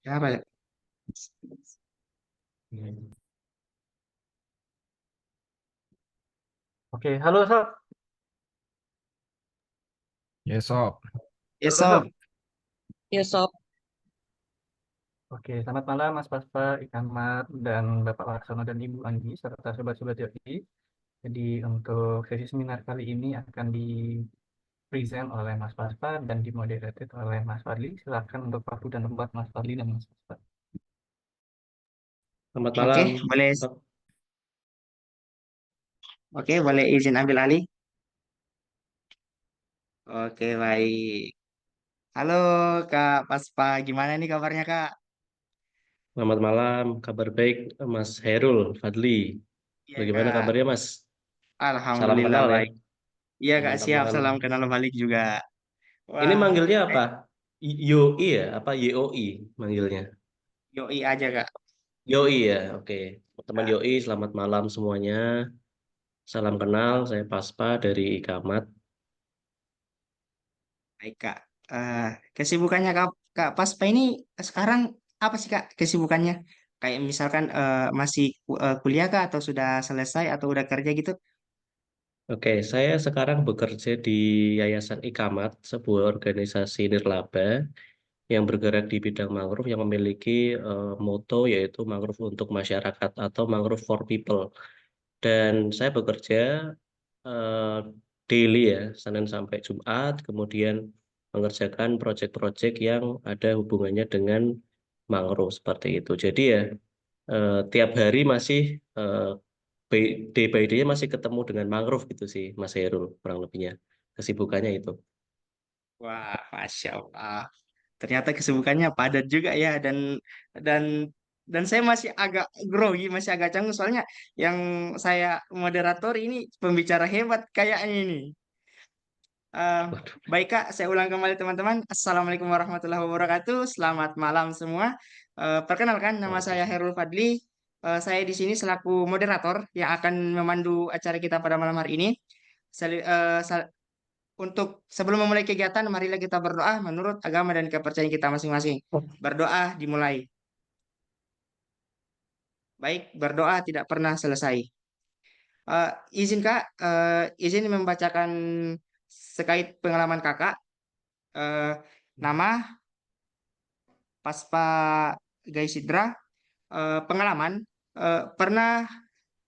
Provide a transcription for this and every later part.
Ya, apa ya? Oke, halo Sob. Ya, sob. Ya, Halo Sob. sob. Ya, sob. Oke, selamat malam Mas Paspa, Ikamat, dan Bapak Laksono dan Ibu Anggi, serta sobat-sobat Jaki. Jadi untuk sesi seminar kali ini akan di-present oleh Mas Paspa dan dimoderated oleh Mas Fadli. Silakan untuk waktu dan tempat Mas Fadli dan Mas Paspa. Selamat Oke, malam. boleh. Oke, boleh izin ambil alih. Oke, baik. Halo, Kak Paspa. Gimana nih kabarnya, Kak? Selamat malam. Kabar baik, Mas Hairul Fadli. Iya, Bagaimana Kak. kabarnya, Mas? Salam Alhamdulillah kenal ya. baik. Iya, Kak. Mantap, Siap. mantap. Salam kenal balik juga. Ini Wah, manggilnya eh, apa? YOI ya? Apa YOI manggilnya? yoi aja, Kak. YOI ya, oke. Teman Kak, YOI, selamat malam semuanya. Salam kenal, saya Paspa dari Ikamat. baik, Kak. Eh, Kesibukannya Kak Paspa ini sekarang apa sih, Kak? Kesibukannya? Kayak misalkan masih kuliah, Kak? Atau sudah selesai? Atau udah kerja gitu? Oke, saya sekarang bekerja di Yayasan Ikamat, sebuah organisasi nirlaba yang bergerak di bidang mangrove yang memiliki moto yaitu mangrove untuk masyarakat atau mangrove for people. Dan saya bekerja eh, daily ya, Senin sampai Jumat, kemudian mengerjakan proyek-proyek yang ada hubungannya dengan mangrove seperti itu. Jadi ya tiap hari masih eh, day by day masih ketemu dengan mangrove gitu sih, Mas Herul, kurang lebihnya. Kesibukannya itu. Wah, Masya Allah. Ternyata kesibukannya padat juga ya dan dan saya masih agak grogi, masih agak canggung soalnya yang saya moderator ini pembicara hebat kayaknya ini. Eh, Waduh, Baik, Kak, saya ulang kembali teman-teman. Assalamualaikum warahmatullahi wabarakatuh. Selamat malam semua. Perkenalkan nama saya waalaikumsalam. Herul Fadli. Saya di sini selaku moderator yang akan memandu acara kita pada malam hari ini. Untuk sebelum memulai kegiatan, marilah kita berdoa menurut agama dan kepercayaan kita masing-masing. Berdoa dimulai. Baik, berdoa tidak pernah selesai. Eh, izin Kak, izin membacakan sekait pengalaman Kakak. Eh, Nama Paspa Gaisidra. Pengalaman, pernah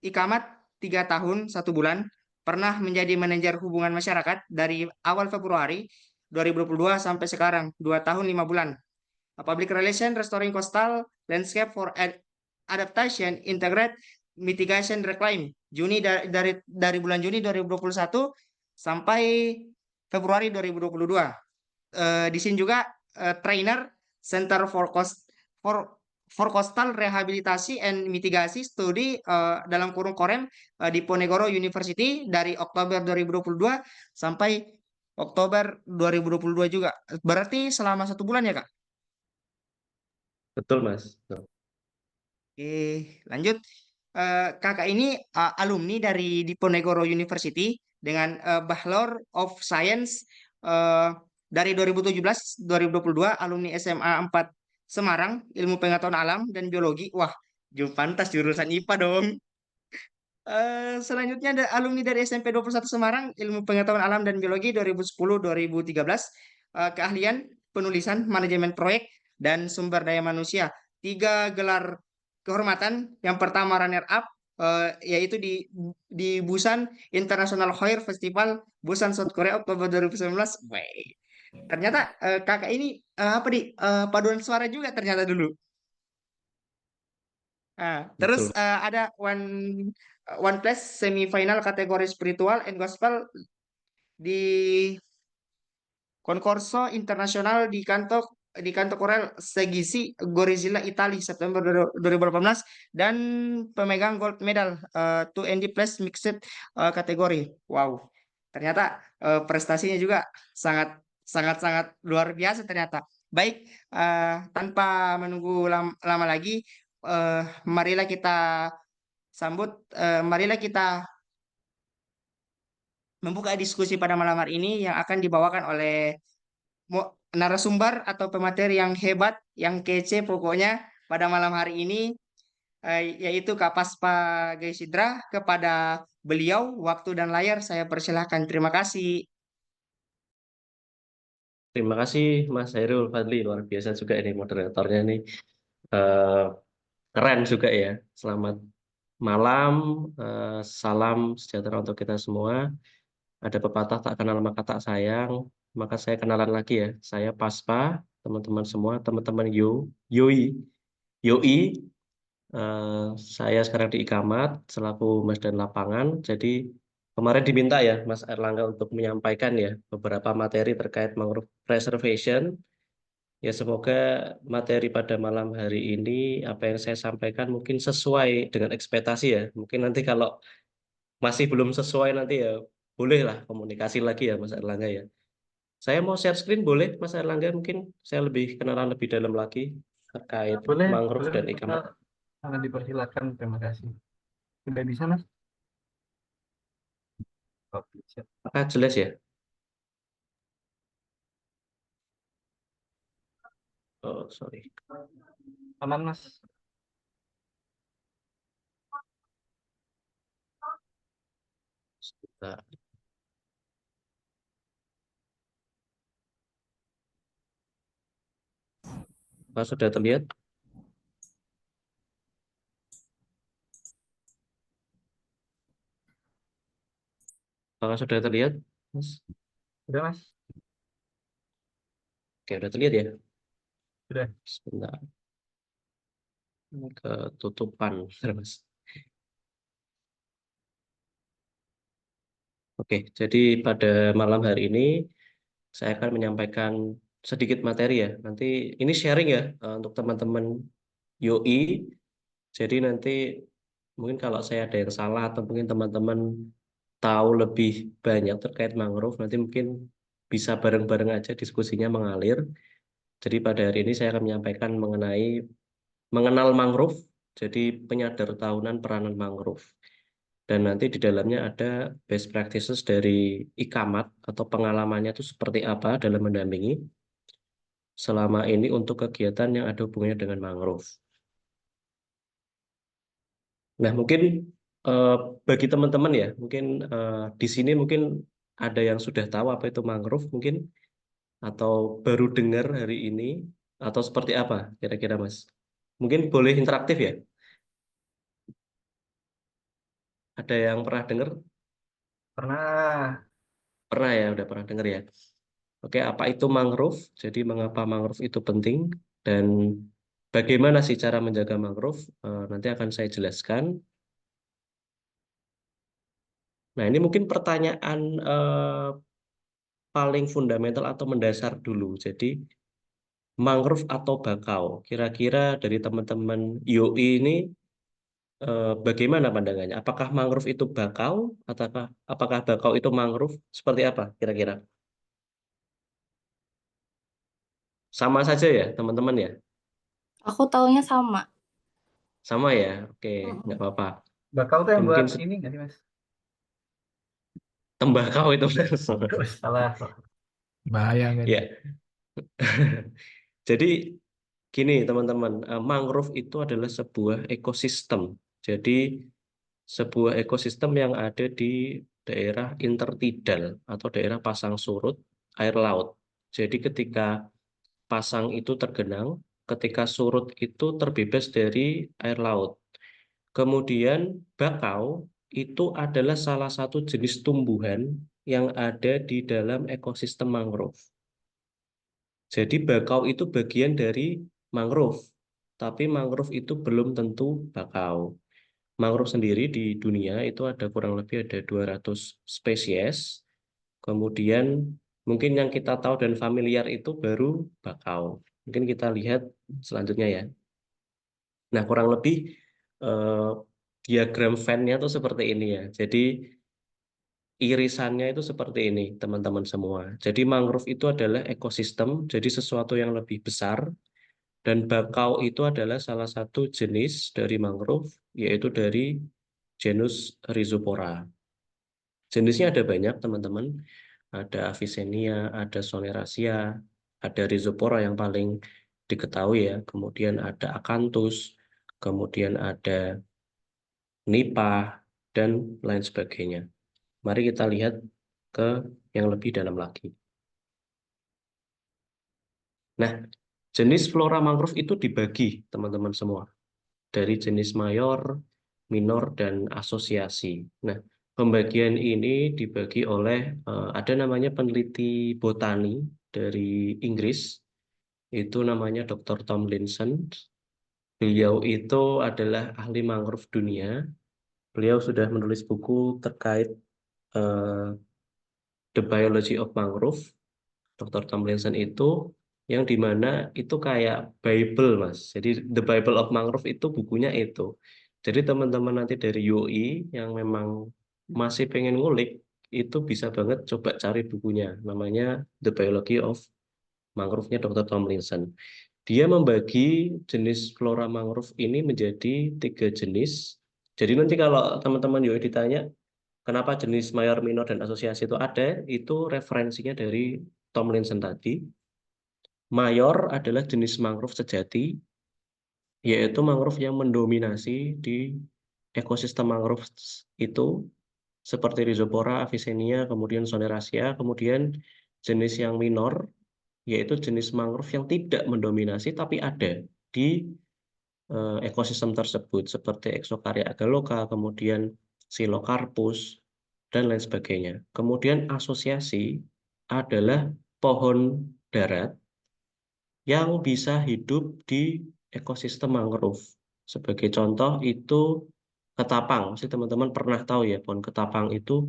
ikamat 3 tahun 1 bulan. Pernah menjadi manajer hubungan masyarakat dari awal Februari 2022 sampai sekarang 2 tahun 5 bulan. Public Relation Restoring Coastal Landscape for Adaptation Integrate Mitigation Reclaim Juni dari bulan Juni 2021 sampai Februari 2022. Di sini juga trainer Center for for Coastal Rehabilitasi and Mitigasi Studi dalam kurung Korem di Ponegoro University dari Oktober 2022 sampai Oktober 2022 juga. Berarti selama 1 bulan ya, Kak? Betul, Mas. Betul. Oke, lanjut. Kakak ini alumni dari Diponegoro University dengan Bachelor of Science eh, dari 2017-2022, alumni SMA 4 Semarang, Ilmu Pengetahuan Alam dan Biologi. Wah, pantas jurusan IPA dong. Selanjutnya ada alumni dari SMP 21 Semarang, Ilmu Pengetahuan Alam dan Biologi 2010-2013. Keahlian penulisan, manajemen proyek, dan sumber daya manusia. 3 gelar kehormatan. Yang pertama runner up, yaitu di Busan International Choir Festival Busan South Korea Oktober 2019. Wih, ternyata kakak ini apa paduan suara juga ternyata dulu. Terus Betul. ada one place semifinal kategori spiritual and gospel di Concorso Internasional di Kanto Korel Segisi Gorizia Italia September 2018 dan pemegang gold medal 2ND plus mixed kategori. Wow. Ternyata prestasinya juga sangat sangat sangat luar biasa ternyata. Baik, tanpa menunggu lama lagi, marilah kita sambut, marilah kita membuka diskusi pada malam hari ini yang akan dibawakan oleh narasumber atau pemateri yang hebat, yang kece pokoknya pada malam hari ini, yaitu Kak Paspa Gaisidra. Kepada beliau, waktu dan layar saya persilahkan. Terima kasih. Terima kasih Mas Hairul Fadli, luar biasa juga ini moderatornya nih. Eh, Keren juga ya. Selamat malam, salam sejahtera untuk kita semua. Ada pepatah tak kenal maka tak sayang, maka saya kenalan lagi ya. Saya Paspa, teman-teman semua, teman-teman Yoi, Yoi. Eh, saya sekarang di Ikamat selaku Mas dan Lapangan. Jadi kemarin diminta ya Mas Erlangga untuk menyampaikan ya beberapa materi terkait mangrove preservation. Ya semoga materi pada malam hari ini apa yang saya sampaikan mungkin sesuai dengan ekspektasi ya. Mungkin nanti kalau masih belum sesuai nanti ya bolehlah komunikasi lagi ya Mas Erlangga ya. Saya mau share screen boleh Mas Erlangga, mungkin saya lebih kenalan lebih dalam lagi terkait Boleh, mangrove boleh dan Mas Paspa. ikamat. Sangat dipersilakan. Terima kasih. Sudah bisa, Mas? Oke, siap. Apakah jelas ya? Oh, sorry. Aman, Mas. Sebentar. Apa sudah terlihat? Apakah sudah terlihat, Mas? Sudah, Mas? Oke, sudah terlihat ya? Sudah. Sebentar. Ini ketutupan, Mas. Oke, jadi pada malam hari ini saya akan menyampaikan sedikit materi ya. Nanti ini sharing ya untuk teman-teman YOI. Jadi nanti mungkin kalau saya ada yang salah atau mungkin teman-teman tahu lebih banyak terkait mangrove, nanti mungkin bisa bareng-bareng aja diskusinya mengalir. Jadi pada hari ini saya akan menyampaikan mengenai mengenal mangrove, jadi penyadar tahunan peranan mangrove. Dan nanti di dalamnya ada best practices dari Ikamat atau pengalamannya itu seperti apa dalam mendampingi selama ini untuk kegiatan yang ada hubungannya dengan mangrove. Nah, mungkin eh, bagi teman-teman ya, mungkin di sini mungkin ada yang sudah tahu apa itu mangrove mungkin atau baru dengar hari ini atau seperti apa kira-kira Mas? Mungkin boleh interaktif ya? Ada yang pernah dengar? Pernah. Pernah ya, udah pernah dengar ya. Oke, apa itu mangrove? Jadi mengapa mangrove itu penting dan bagaimana sih cara menjaga mangrove? Nanti akan saya jelaskan. Nah, ini mungkin pertanyaan paling fundamental atau mendasar dulu. Jadi mangrove atau bakau? Kira-kira dari teman-teman YOI ini bagaimana pandangannya? Apakah mangrove itu bakau ataukah apakah bakau itu mangrove? Seperti apa kira-kira? Sama saja ya, teman-teman ya? Aku taunya sama. Sama ya? Oke, nggak Mm-mm. apa-apa. Bakau tuh Oke, yang buat mungkin ini nggak sih, Mas? tembakau itu. Aduh, salah. Bahaya kan? Ya, jadi gini teman-teman, mangrove itu adalah sebuah ekosistem. Jadi sebuah ekosistem yang ada di daerah intertidal atau daerah pasang surut air laut. Jadi ketika pasang itu tergenang, ketika surut itu terbebas dari air laut. Kemudian bakau itu adalah salah satu jenis tumbuhan yang ada di dalam ekosistem mangrove. Jadi bakau itu bagian dari mangrove, tapi mangrove itu belum tentu bakau. Mangrove sendiri di dunia itu ada kurang lebih ada 200 spesies. Kemudian mungkin yang kita tahu dan familiar itu baru bakau. Mungkin kita lihat selanjutnya ya. Nah, kurang lebih eh, diagram Venn-nya tuh seperti ini ya. Jadi irisannya itu seperti ini, teman-teman semua. Jadi mangrove itu adalah ekosistem, jadi sesuatu yang lebih besar. Dan bakau itu adalah salah satu jenis dari mangrove, yaitu dari genus Rhizopora. Jenisnya ada banyak, teman-teman. Ada Avicennia, ada Soleraceae, Ada Rhizopora yang paling diketahui ya, kemudian ada Acanthus, kemudian ada Nipah, dan lain sebagainya. Mari kita lihat ke yang lebih dalam lagi. Nah, jenis flora mangrove itu dibagi, teman-teman semua, dari jenis mayor, minor, dan asosiasi. Nah, pembagian ini dibagi oleh ada namanya peneliti botani dari Inggris, itu namanya Dr. Tomlinson. Beliau itu adalah ahli mangrove dunia. Beliau sudah menulis buku terkait eh, The Biology of Mangrove. Dr. Tomlinson itu yang dimana itu kayak Bible, Mas. Jadi The Bible of Mangrove itu bukunya itu. Jadi teman-teman nanti dari UI yang memang masih pengen ngulik itu bisa banget coba cari bukunya. Namanya The Biology of Mangrove-nya Dr. Tomlinson. Dia membagi jenis flora mangrove ini menjadi 3 jenis. Jadi nanti kalau teman-teman UI ditanya kenapa jenis mayor, minor, dan asosiasi itu ada, itu referensinya dari Tomlinson tadi. Mayor adalah jenis mangrove sejati, yaitu mangrove yang mendominasi di ekosistem mangrove itu, seperti Rhizopora, Avicennia, kemudian Soneraceae. Kemudian jenis yang minor, yaitu jenis mangrove yang tidak mendominasi, tapi ada di ekosistem tersebut, seperti Exocaria agaloka, kemudian Psilocarpus, dan lain sebagainya. Kemudian asosiasi adalah pohon darat yang bisa hidup di ekosistem mangrove. Sebagai contoh itu ketapang. Pasti teman-teman pernah tahu ya, pohon ketapang itu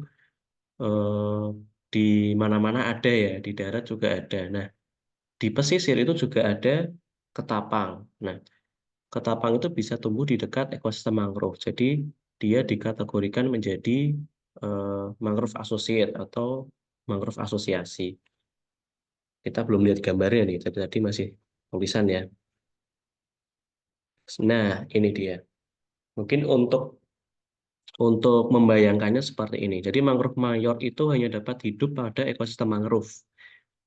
eh, di mana-mana ada ya, di darat juga ada. Nah, di pesisir itu juga ada ketapang. Nah, ketapang itu bisa tumbuh di dekat ekosistem mangrove. Jadi dia dikategorikan menjadi mangrove associate atau mangrove asosiasi. Kita belum lihat gambarnya nih, tadi masih tulisan ya. Nah, ini dia. Mungkin untuk membayangkannya seperti ini. Jadi mangrove mayor itu hanya dapat hidup pada ekosistem mangrove.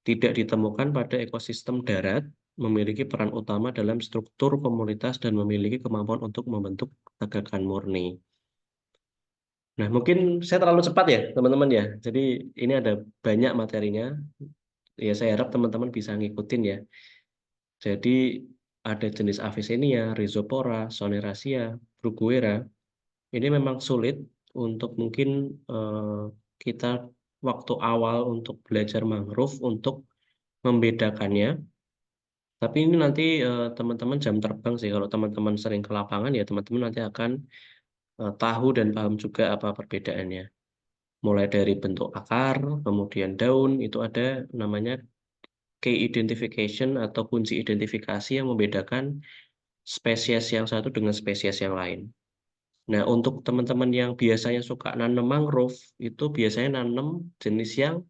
Tidak ditemukan pada ekosistem darat, memiliki peran utama dalam struktur komunitas dan memiliki kemampuan untuk membentuk tegakan murni. Nah, mungkin saya terlalu cepat ya, teman-teman ya. Jadi ini ada banyak materinya. Ya, saya harap teman-teman bisa ngikutin ya. Jadi ada jenis Avicennia, Rhizopora, Soneraceae, Bruguera. Ini memang sulit untuk mungkin kita waktu awal untuk belajar mangrove untuk membedakannya. Tapi ini nanti teman-teman jam terbang sih. Kalau teman-teman sering ke lapangan ya teman-teman nanti akan tahu dan paham juga apa perbedaannya. Mulai dari bentuk akar, kemudian daun, itu ada namanya key identification atau kunci identifikasi yang membedakan spesies yang satu dengan spesies yang lain. Nah, untuk teman-teman yang biasanya suka nanam mangrove, itu biasanya nanam jenis yang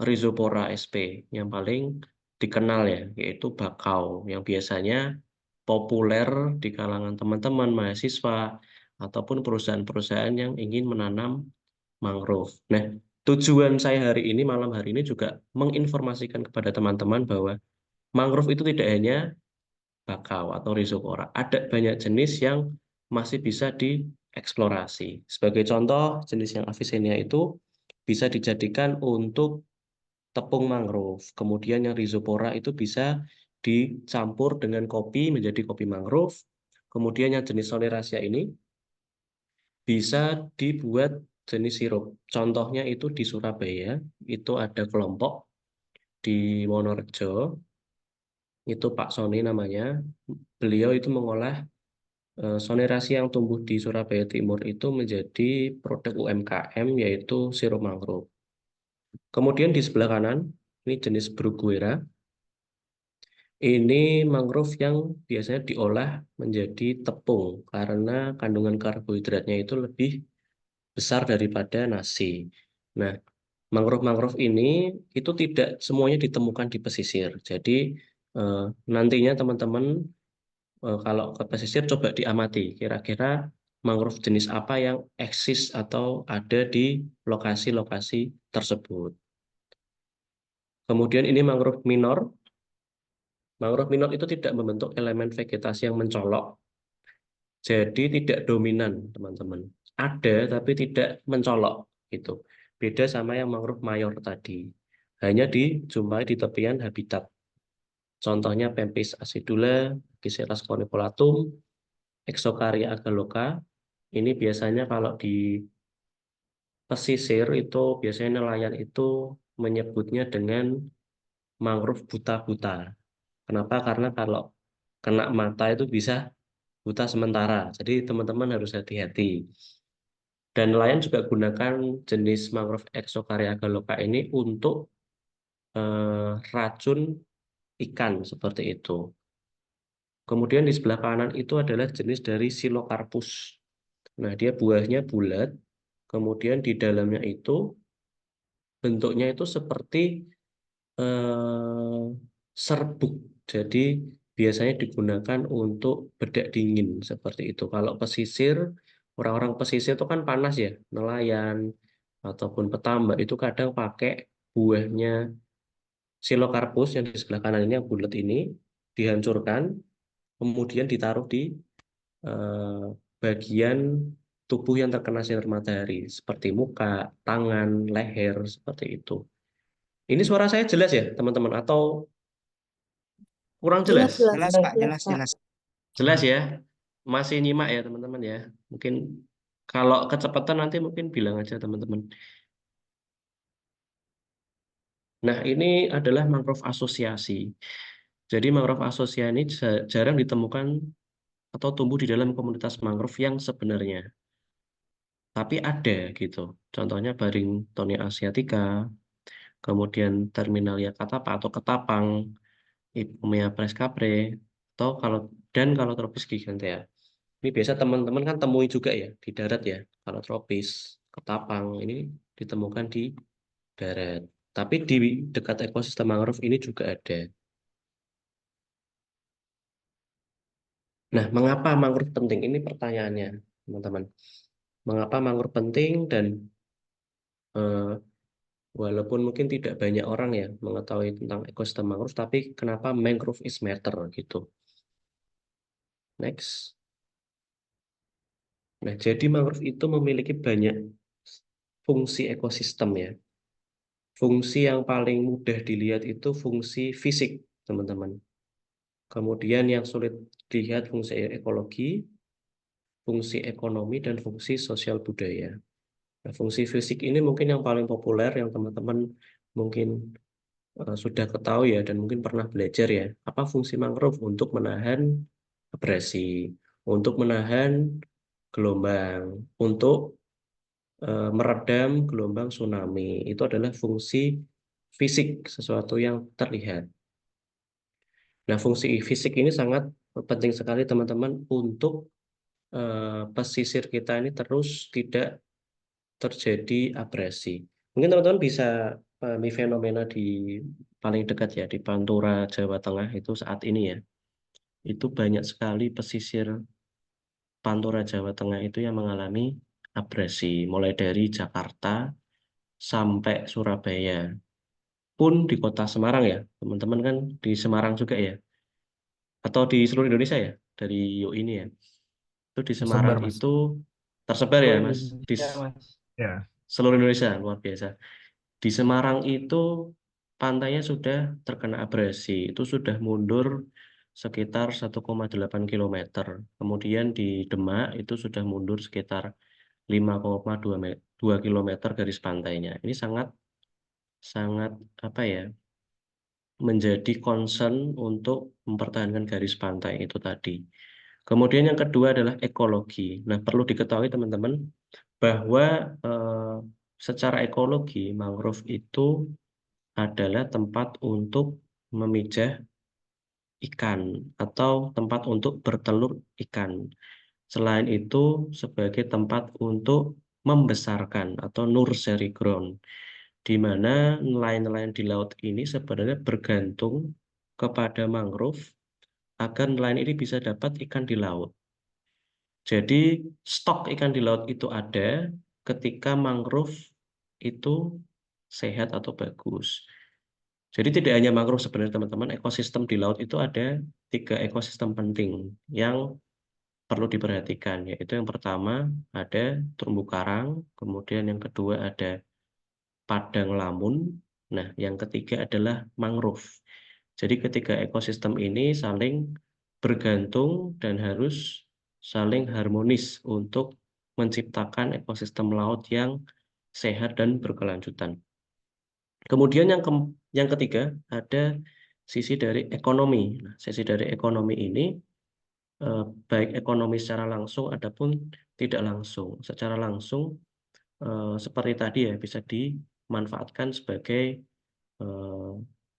Rhizopora sp, yang paling dikenal ya, yaitu bakau, yang biasanya populer di kalangan teman-teman mahasiswa ataupun perusahaan-perusahaan yang ingin menanam mangrove. Nah, tujuan saya hari ini, malam hari ini juga menginformasikan kepada teman-teman bahwa mangrove itu tidak hanya bakau atau rhizopora. Ada banyak jenis yang masih bisa dieksplorasi. Sebagai contoh, jenis yang Avicennia itu bisa dijadikan untuk tepung mangrove. Kemudian yang rhizopora itu bisa dicampur dengan kopi menjadi kopi mangrove. Kemudian yang jenis Soleraceae ini bisa dibuat jenis sirup. Contohnya itu di Surabaya, itu ada kelompok di Wonorejo, itu Pak Sony namanya. Beliau itu mengolah sonerasi yang tumbuh di Surabaya Timur itu menjadi produk UMKM yaitu sirup mangrove. Kemudian di sebelah kanan, ini jenis Bruguera. Ini mangrove yang biasanya diolah menjadi tepung karena kandungan karbohidratnya itu lebih besar daripada nasi. Nah, mangrove-mangrove ini itu tidak semuanya ditemukan di pesisir. Jadi eh, nantinya teman-teman kalau ke pesisir coba diamati kira-kira mangrove jenis apa yang eksis atau ada di lokasi-lokasi tersebut. Kemudian ini mangrove minor. Mangrove minor itu tidak membentuk elemen vegetasi yang mencolok, jadi tidak dominan, teman-teman. Ada, tapi tidak mencolok, gitu. Beda sama yang mangrove mayor tadi. Hanya dijumpai di tepian habitat. Contohnya Pempis acidula, Giseras corniculatum, Exocaria agaloka. Ini biasanya kalau di pesisir itu, biasanya nelayan itu menyebutnya dengan mangrove buta-buta. Kenapa? Karena kalau kena mata itu bisa buta sementara. Jadi teman-teman harus hati-hati. Dan nelayan juga gunakan jenis mangrove Exocaria agaloka ini untuk racun ikan seperti itu. Kemudian di sebelah kanan itu adalah jenis dari Silocarpus. Nah, dia buahnya bulat, kemudian di dalamnya itu bentuknya itu seperti eh, serbuk. Jadi biasanya digunakan untuk bedak dingin seperti itu. Kalau pesisir, orang-orang pesisir itu kan panas ya, nelayan ataupun petambak itu kadang pakai buahnya Silocarpus yang di sebelah kanan ini yang bulat ini dihancurkan, kemudian ditaruh di eh, bagian tubuh yang terkena sinar matahari, seperti muka, tangan, leher, seperti itu. Ini suara saya jelas ya, teman-teman, atau kurang Jelas, jelas? jelas, Jelas, Kak, jelas, jelas, Kak. jelas. Jelas ya? Masih nyimak ya, teman-teman ya. Mungkin kalau kecepatan nanti mungkin bilang aja, teman-teman. Nah, ini adalah mangrove asosiasi. Jadi mangrove asosiasi ini jarang ditemukan atau tumbuh di dalam komunitas mangrove yang sebenarnya. Tapi ada gitu. Contohnya Barringtonia asiatica, kemudian Terminalia catapa atau ketapang, Ipomea prescapre, atau kalau tropis gigantea. Ini biasa teman-teman kan temui juga ya di darat ya. Kalau tropis, ketapang ini ditemukan di darat. Tapi di dekat ekosistem mangrove ini juga ada. Nah, mengapa mangrove penting? Ini pertanyaannya, teman-teman. Mengapa mangrove penting dan eh, walaupun mungkin tidak banyak orang ya mengetahui tentang ekosistem mangrove, tapi kenapa mangrove is matter gitu. Next. Nah, jadi mangrove itu memiliki banyak fungsi ekosistem ya. Fungsi yang paling mudah dilihat itu fungsi fisik, teman-teman. Kemudian yang sulit dilihat fungsi ekologi, fungsi ekonomi, dan fungsi sosial budaya. Nah, fungsi fisik ini mungkin yang paling populer yang teman-teman mungkin sudah ketahui ya dan mungkin pernah belajar ya. Apa fungsi mangrove untuk menahan abrasi, untuk menahan gelombang, untuk meredam gelombang tsunami. Itu adalah fungsi fisik, sesuatu yang terlihat. Nah, fungsi fisik ini sangat penting sekali teman-teman untuk pesisir kita ini terus tidak terjadi abrasi. Mungkin teman-teman bisa pahami fenomena di paling dekat ya, di Pantura, Jawa Tengah itu saat ini ya. Itu banyak sekali pesisir Pantura, Jawa Tengah itu yang mengalami abrasi, mulai dari Jakarta sampai Surabaya. Pun di kota Semarang ya, teman-teman kan di Semarang juga ya, atau di seluruh Indonesia ya, dari Yo ini ya. Itu di Semarang Tersebar, Mas. itu tersebar ya, Seluruh Mas, di Indonesia, Mas. Ya. seluruh Indonesia, luar biasa. Di Semarang itu pantainya sudah terkena abrasi, itu sudah mundur sekitar 1,8 kilometer. Kemudian di Demak itu sudah mundur sekitar 5,2 kilometer garis pantainya. Ini sangat sangat apa ya? Menjadi concern untuk mempertahankan garis pantai itu tadi. Kemudian yang kedua adalah ekologi. Nah, perlu diketahui teman-teman bahwa secara ekologi mangrove itu adalah tempat untuk memijah ikan atau tempat untuk bertelur ikan. Selain itu, sebagai tempat untuk membesarkan atau nursery ground, di mana nelayan-nelayan di laut ini sebenarnya bergantung kepada mangrove agar nelayan ini bisa dapat ikan di laut. Jadi, stok ikan di laut itu ada ketika mangrove itu sehat atau bagus. Jadi tidak hanya mangrove sebenarnya teman-teman, ekosistem di laut itu ada 3 ekosistem penting yang perlu diperhatikan, yaitu yang pertama ada terumbu karang, kemudian yang kedua ada padang lamun, nah yang ketiga adalah mangrove. Jadi ketiga ekosistem ini saling bergantung dan harus saling harmonis untuk menciptakan ekosistem laut yang sehat dan berkelanjutan. Kemudian yang ketiga ada sisi dari ekonomi. Nah, sisi dari ekonomi ini baik ekonomi secara langsung ataupun tidak langsung. Secara langsung seperti tadi ya bisa dimanfaatkan sebagai eh,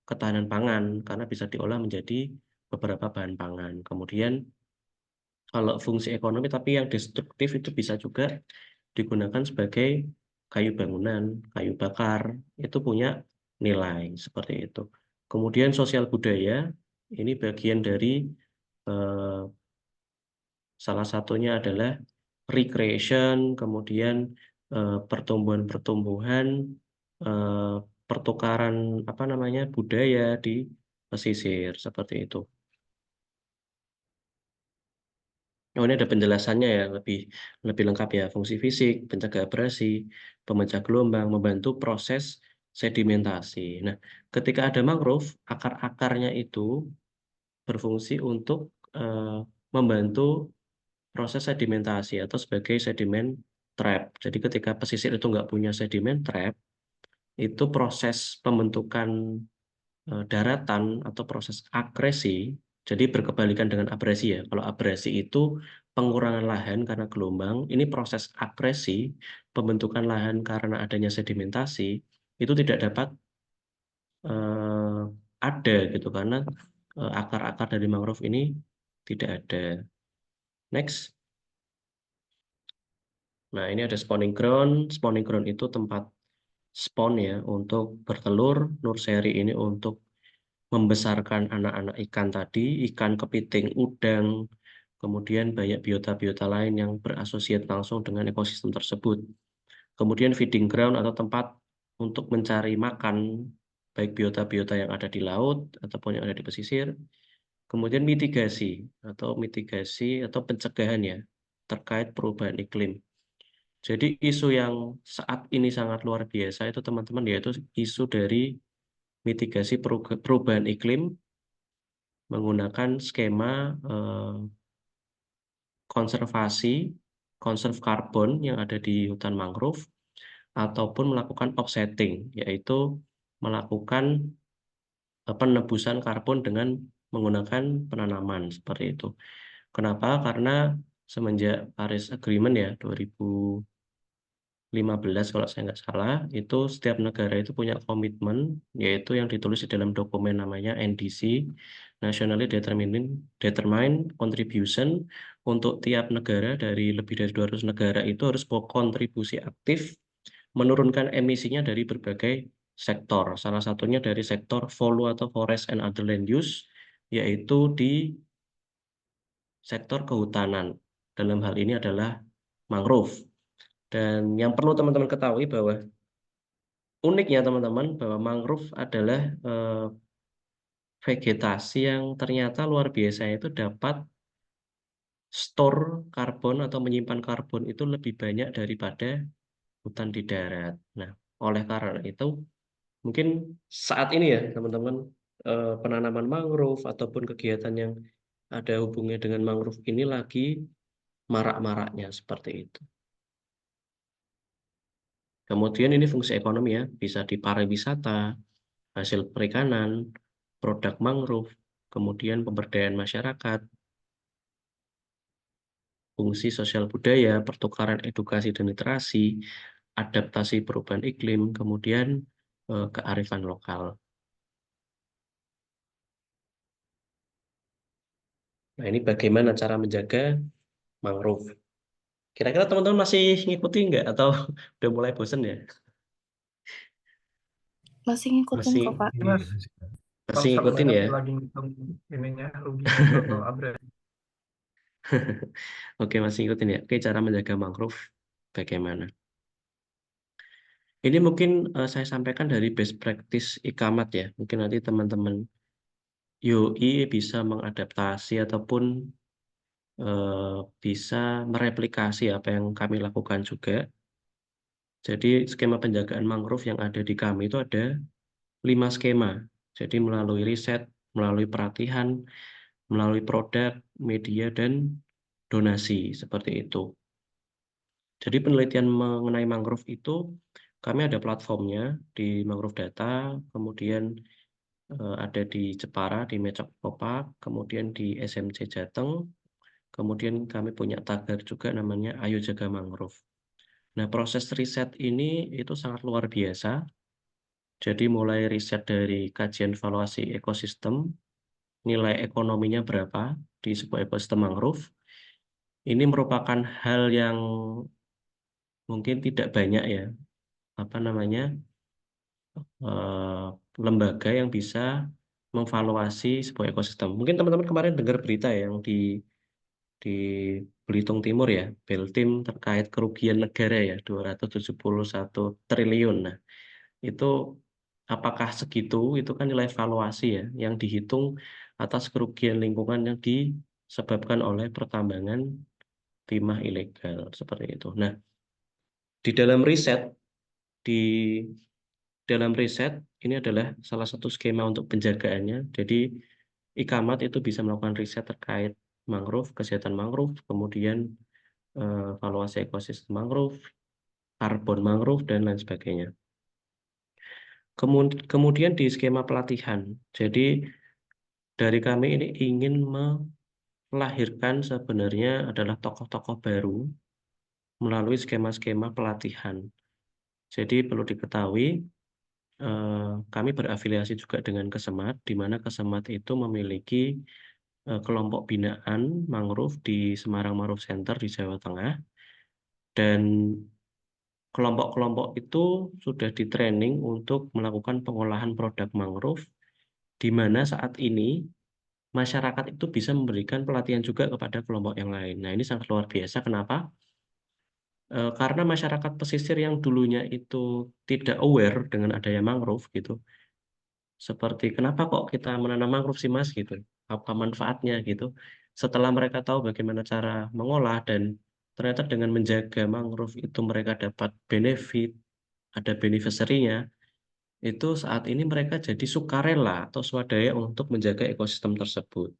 ketahanan pangan karena bisa diolah menjadi beberapa bahan pangan. Kemudian kalau fungsi ekonomi tapi yang destruktif itu bisa juga digunakan sebagai kayu bangunan, kayu bakar, itu punya nilai seperti itu. Kemudian sosial budaya, ini bagian dari eh, salah satunya adalah recreation, kemudian pertumbuhan-pertumbuhan, eh, pertukaran apa namanya budaya di pesisir seperti itu. Oh, ini ada penjelasannya ya, lebih lebih lengkap ya. Fungsi fisik, pencegah abrasi, pemecah gelombang, membantu proses sedimentasi. Nah, ketika ada mangrove, akar-akarnya itu berfungsi untuk eh, membantu proses sedimentasi atau sebagai sedimen trap. Jadi ketika pesisir itu nggak punya sedimen trap, itu proses pembentukan daratan atau proses akresi, jadi berkebalikan dengan abrasi ya. Kalau abrasi itu pengurangan lahan karena gelombang, ini proses akresi, pembentukan lahan karena adanya sedimentasi, itu tidak dapat eh, ada gitu karena akar-akar dari mangrove ini tidak ada. Next. Nah, ini ada spawning ground. Spawning ground itu tempat spawn ya untuk bertelur. Nursery ini untuk membesarkan anak-anak ikan tadi, ikan kepiting, udang, kemudian banyak biota-biota lain yang berasosiat langsung dengan ekosistem tersebut. Kemudian feeding ground atau tempat untuk mencari makan, baik biota-biota yang ada di laut ataupun yang ada di pesisir. Kemudian mitigasi atau pencegahan ya terkait perubahan iklim. Jadi isu yang saat ini sangat luar biasa itu teman-teman yaitu isu dari mitigasi perubahan iklim menggunakan skema konservasi, konserv karbon yang ada di hutan mangrove, ataupun melakukan offsetting, yaitu melakukan penebusan karbon dengan menggunakan penanaman seperti itu. Kenapa? Karena semenjak Paris Agreement ya 2015 kalau saya nggak salah, itu setiap negara itu punya komitmen, yaitu yang ditulis di dalam dokumen namanya NDC, Nationally Determined Contribution, untuk tiap negara dari lebih dari 200 negara itu harus berkontribusi aktif menurunkan emisinya dari berbagai sektor. Salah satunya dari sektor FOLU atau Forest and Other Land Use, yaitu di sektor kehutanan. Dalam hal ini adalah mangrove. Dan yang perlu teman-teman ketahui bahwa uniknya teman-teman bahwa mangrove adalah vegetasi yang ternyata luar biasa itu dapat store karbon atau menyimpan karbon itu lebih banyak daripada hutan di darat. Nah, oleh karena itu mungkin saat ini ya teman-teman penanaman mangrove ataupun kegiatan yang ada hubungannya dengan mangrove ini lagi marak-maraknya seperti itu. Kemudian ini fungsi ekonomi ya, bisa di pariwisata, hasil perikanan, produk mangrove, kemudian pemberdayaan masyarakat, fungsi sosial budaya, pertukaran edukasi dan literasi, adaptasi perubahan iklim, kemudian kearifan lokal. Nah, ini bagaimana cara menjaga mangrove. Kira-kira teman-teman masih ngikuti nggak atau udah mulai bosen ya? Masih ngikutin Masih kok, Kak. Ini Mas, masih konsep ngikutin banget ya? lagi ngitung ininya, ruginya kalau abrasi. Oke, masih ngikutin ya. Oke, cara menjaga mangrove bagaimana? Ini mungkin saya sampaikan dari best practice Ikamat ya. Mungkin nanti teman-teman UI bisa mengadaptasi ataupun bisa mereplikasi apa yang kami lakukan juga. Jadi skema penjagaan mangrove yang ada di kami itu ada 5 skema. Jadi melalui riset, melalui pelatihan, melalui produk, media, dan donasi seperti itu. Jadi penelitian mengenai mangrove itu kami ada platformnya di Mangrove Data, kemudian ada di Jepara, di Mecok Park, kemudian di SMC Jateng, kemudian kami punya tagar juga namanya Ayo Jaga Mangrove. Nah, proses riset ini itu sangat luar biasa. Jadi mulai riset dari kajian valuasi ekosistem, nilai ekonominya berapa di sebuah ekosistem mangrove. Ini merupakan hal yang mungkin tidak banyak ya, apa namanya, eh, lembaga yang bisa memvaluasi sebuah ekosistem. Mungkin teman-teman kemarin dengar berita ya, yang di Belitung Timur ya, Beltim terkait kerugian negara ya, 271 triliun. Nah, itu apakah segitu? Itu kan nilai valuasi ya, yang dihitung atas kerugian lingkungan yang disebabkan oleh pertambangan timah ilegal seperti itu. Nah, di dalam riset, di dalam riset ini adalah salah satu skema untuk penjagaannya. Jadi Ikamat itu bisa melakukan riset terkait mangrove, kesehatan mangrove, kemudian valuasi ekosistem mangrove, karbon mangrove, dan lain sebagainya. Kemudian di skema pelatihan, jadi dari kami ini ingin melahirkan sebenarnya adalah tokoh-tokoh baru melalui skema-skema pelatihan. Jadi perlu diketahui, kami berafiliasi juga dengan Kesemat, di mana Kesemat itu memiliki kelompok binaan mangrove di Semarang Mangrove Center di Jawa Tengah, dan kelompok-kelompok itu sudah di-training untuk melakukan pengolahan produk mangrove, di mana saat ini masyarakat itu bisa memberikan pelatihan juga kepada kelompok yang lain. Nah, ini sangat luar biasa. Kenapa? Karena masyarakat pesisir yang dulunya itu tidak aware dengan adanya mangrove gitu. Seperti kenapa kok kita menanam mangrove sih Mas gitu? Apa manfaatnya gitu? Setelah mereka tahu bagaimana cara mengolah dan ternyata dengan menjaga mangrove itu mereka dapat benefit, ada beneficiary-nya, itu saat ini mereka jadi sukarela atau swadaya untuk menjaga ekosistem tersebut.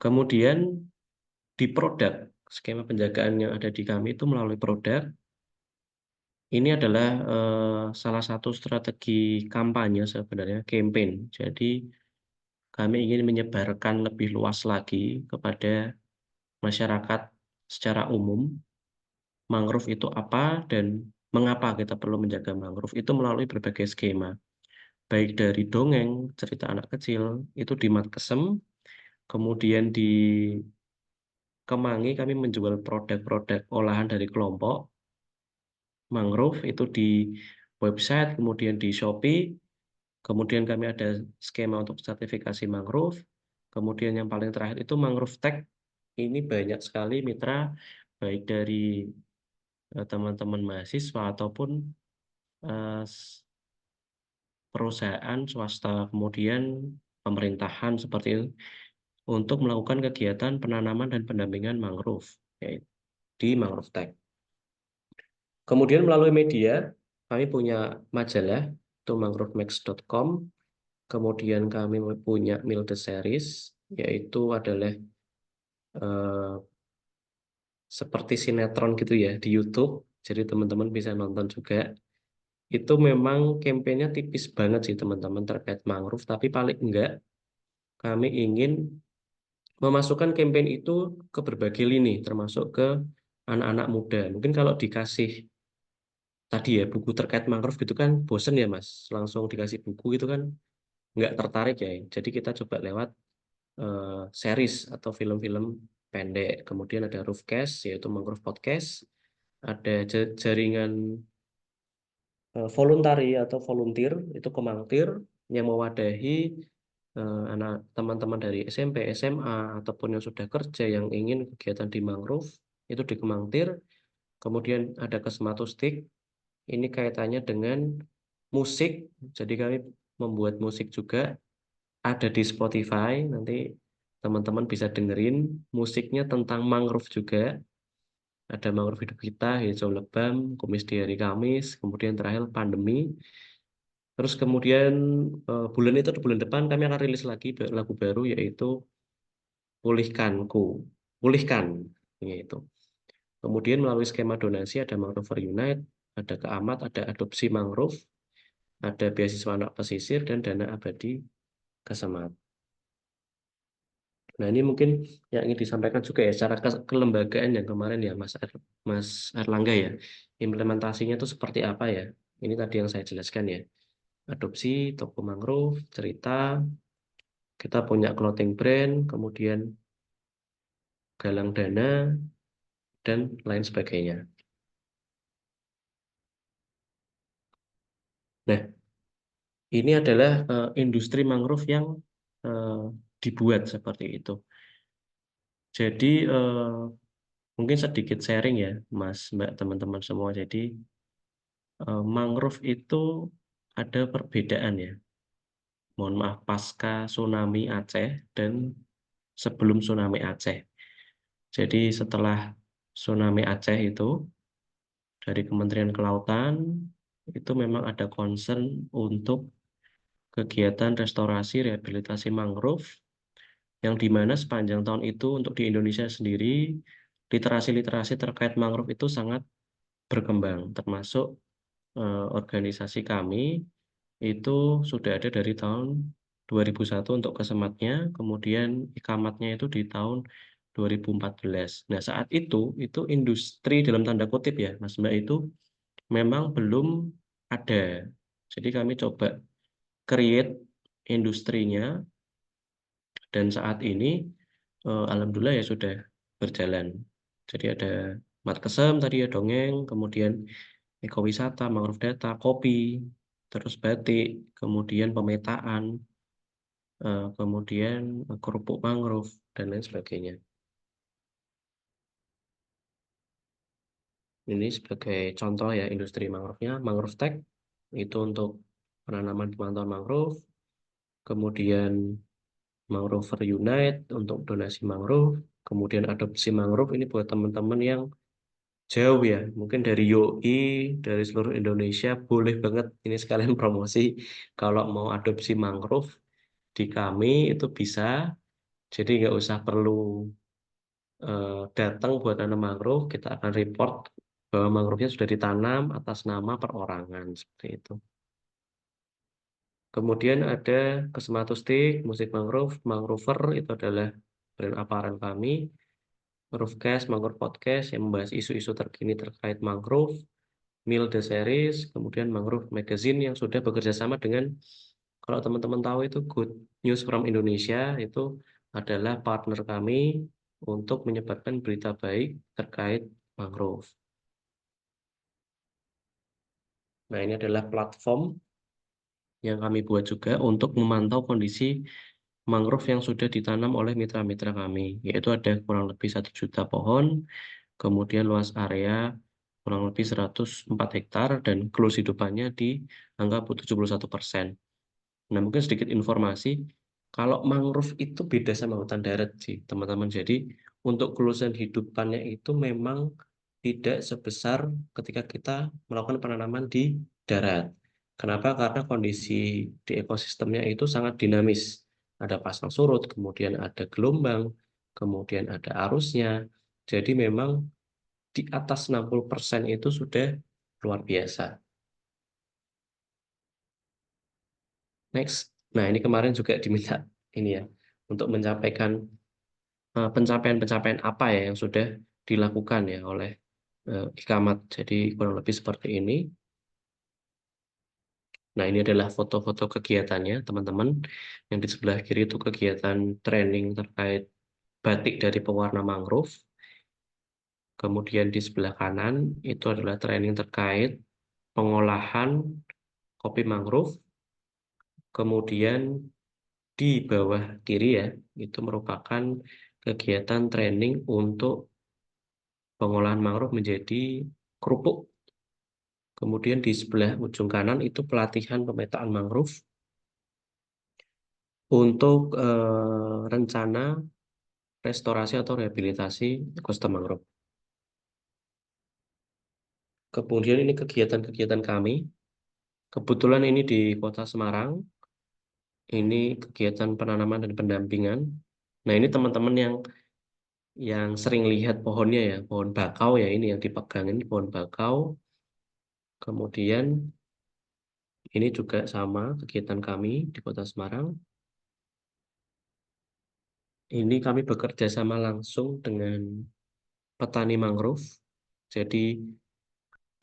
Kemudian di produk, skema penjagaan yang ada di kami itu melalui produk. Ini adalah salah satu strategi kampanye sebenarnya, campaign. Jadi kami ingin menyebarkan lebih luas lagi kepada masyarakat secara umum, mangrove itu apa dan mengapa kita perlu menjaga mangrove itu melalui berbagai skema. Baik dari dongeng, cerita anak kecil, itu di Matkesem, kemudian di Kemangi kami menjual produk-produk olahan dari kelompok mangrove itu di website, kemudian di Shopee, kemudian kami ada skema untuk sertifikasi mangrove, kemudian yang paling terakhir itu mangrove tech. Ini banyak sekali mitra, baik dari teman-teman mahasiswa ataupun eh, perusahaan swasta, kemudian pemerintahan seperti itu, untuk melakukan kegiatan penanaman dan pendampingan mangrove, yaitu di Mangrove Tech. Kemudian melalui media, kami punya majalah, itu mangrovemex.com. Kemudian kami punya Milde Series, yaitu adalah eh, seperti sinetron gitu ya di YouTube. Jadi teman-teman bisa nonton juga. Itu memang kampanye tipis banget sih teman-teman terkait mangrove, tapi paling enggak kami ingin memasukkan kampanye itu ke berbagai lini, termasuk ke anak-anak muda. Mungkin kalau dikasih tadi ya buku terkait mangrove gitu kan bosen ya Mas, langsung dikasih buku itu kan nggak tertarik ya. Jadi kita coba lewat series atau film-film pendek. Kemudian ada Roofcast, yaitu Mangrove Podcast. Ada jaringan voluntari atau volunteer, itu Kemangtir, yang mewadahi anak teman-teman dari SMP, SMA, ataupun yang sudah kerja yang ingin kegiatan di mangrove, itu di Kemangtir. Kemudian ada Kesematustik, ini kaitannya dengan musik. Jadi kami membuat musik juga, ada di Spotify. Nanti teman-teman bisa dengerin musiknya tentang mangrove juga. Ada mangrove hidup kita, hijau lebam, kumis di hari Kamis, kemudian terakhir pandemi. Terus kemudian bulan itu, bulan depan kami akan rilis lagi lagu baru, yaitu Pulihkanku, Pulihkan, yaitu. Kemudian melalui skema donasi ada Mangrover Unite, ada Keamat, ada adopsi mangrove, ada beasiswa anak pesisir, dan dana abadi Kesemat. Nah, ini mungkin yang ingin disampaikan juga ya, secara kelembagaan yang kemarin ya, Mas Erlangga ya. Implementasinya itu seperti apa ya? Ini tadi yang saya jelaskan ya. Adopsi, toko mangrove, cerita, kita punya clothing brand, kemudian galang dana, dan lain sebagainya. Nah, ini adalah industri mangrove yang eh, dibuat seperti itu. Jadi mungkin sedikit sharing ya, Mas, Mbak, teman-teman semua. Jadi mangrove itu ada perbedaan ya. Mohon maaf, pasca tsunami Aceh dan sebelum tsunami Aceh. Jadi setelah tsunami Aceh itu, dari Kementerian Kelautan itu memang ada concern untuk kegiatan restorasi rehabilitasi mangrove, yang dimana sepanjang tahun itu untuk di Indonesia sendiri literasi-literasi terkait mangrove itu sangat berkembang, termasuk organisasi kami itu sudah ada dari tahun 2001 untuk kesematnya, kemudian ikamatnya itu di tahun 2014. Nah, saat itu industri dalam tanda kutip ya, Mas Mbak, itu memang belum ada. Jadi kami coba create industrinya, dan saat ini alhamdulillah ya sudah berjalan. Jadi ada Matkesem tadi ya, dongeng, kemudian ekowisata, mangrove data, kopi, terus batik, kemudian pemetaan, kemudian kerupuk mangrove, dan lain sebagainya. Ini sebagai contoh ya industri mangrove-nya. Mangrove Tech itu untuk penanaman pemantauan mangrove, kemudian Mangrover Unite untuk donasi mangrove, kemudian adopsi mangrove ini buat teman-teman yang jauh ya, mungkin dari UI, dari seluruh Indonesia, boleh banget ini sekalian promosi. Kalau mau adopsi mangrove di kami itu bisa, jadi nggak usah perlu datang buat nanam mangrove, kita akan report bahwa mangrove-nya sudah ditanam atas nama perorangan, seperti itu. Kemudian ada Kesematustik, musik mangrove, Mangrover itu adalah brand aparel kami. Mangrovecast, Mangrove Podcast yang membahas isu-isu terkini terkait mangrove, Mil The Series, kemudian Mangrove Magazine yang sudah bekerja sama dengan, kalau teman-teman tahu itu Good News from Indonesia, itu adalah partner kami untuk menyebarkan berita baik terkait mangrove. Nah, ini adalah platform yang kami buat juga untuk memantau kondisi mangrove yang sudah ditanam oleh mitra-mitra kami, yaitu ada kurang lebih 1 juta pohon, kemudian luas area kurang lebih 104 hektar, dan close hidupannya di angka 71%. Nah, mungkin sedikit informasi, kalau mangrove itu beda sama hutan darat sih, teman-teman. Jadi, untuk kelulusan hidupannya itu memang tidak sebesar ketika kita melakukan penanaman di darat. Kenapa? Karena kondisi di ekosistemnya itu sangat dinamis. Ada pasang surut, kemudian ada gelombang, kemudian ada arusnya. Jadi memang di atas 60% itu sudah luar biasa. Next. Nah, ini kemarin juga diminta ini ya, untuk mencapaikan pencapaian-pencapaian apa ya yang sudah dilakukan ya oleh Ikamat. Jadi kurang lebih seperti ini. Nah, ini adalah foto-foto kegiatannya, teman-teman. Yang di sebelah kiri itu kegiatan training terkait batik dari pewarna mangrove. Kemudian di sebelah kanan itu adalah training terkait pengolahan kopi mangrove. Kemudian di bawah kiri ya, itu merupakan kegiatan training untuk pengolahan mangrove menjadi kerupuk. Kemudian di sebelah ujung kanan itu pelatihan pemetaan mangrove untuk rencana restorasi atau rehabilitasi ekosistem mangrove. Kemudian ini kegiatan-kegiatan kami. Kebetulan ini di Kota Semarang, ini kegiatan penanaman dan pendampingan. Nah, ini teman-teman yang sering lihat pohonnya ya, pohon bakau ya, ini yang dipegang ini pohon bakau. Kemudian ini juga sama kegiatan kami di Kota Semarang. Ini kami bekerja sama langsung dengan petani mangrove. Jadi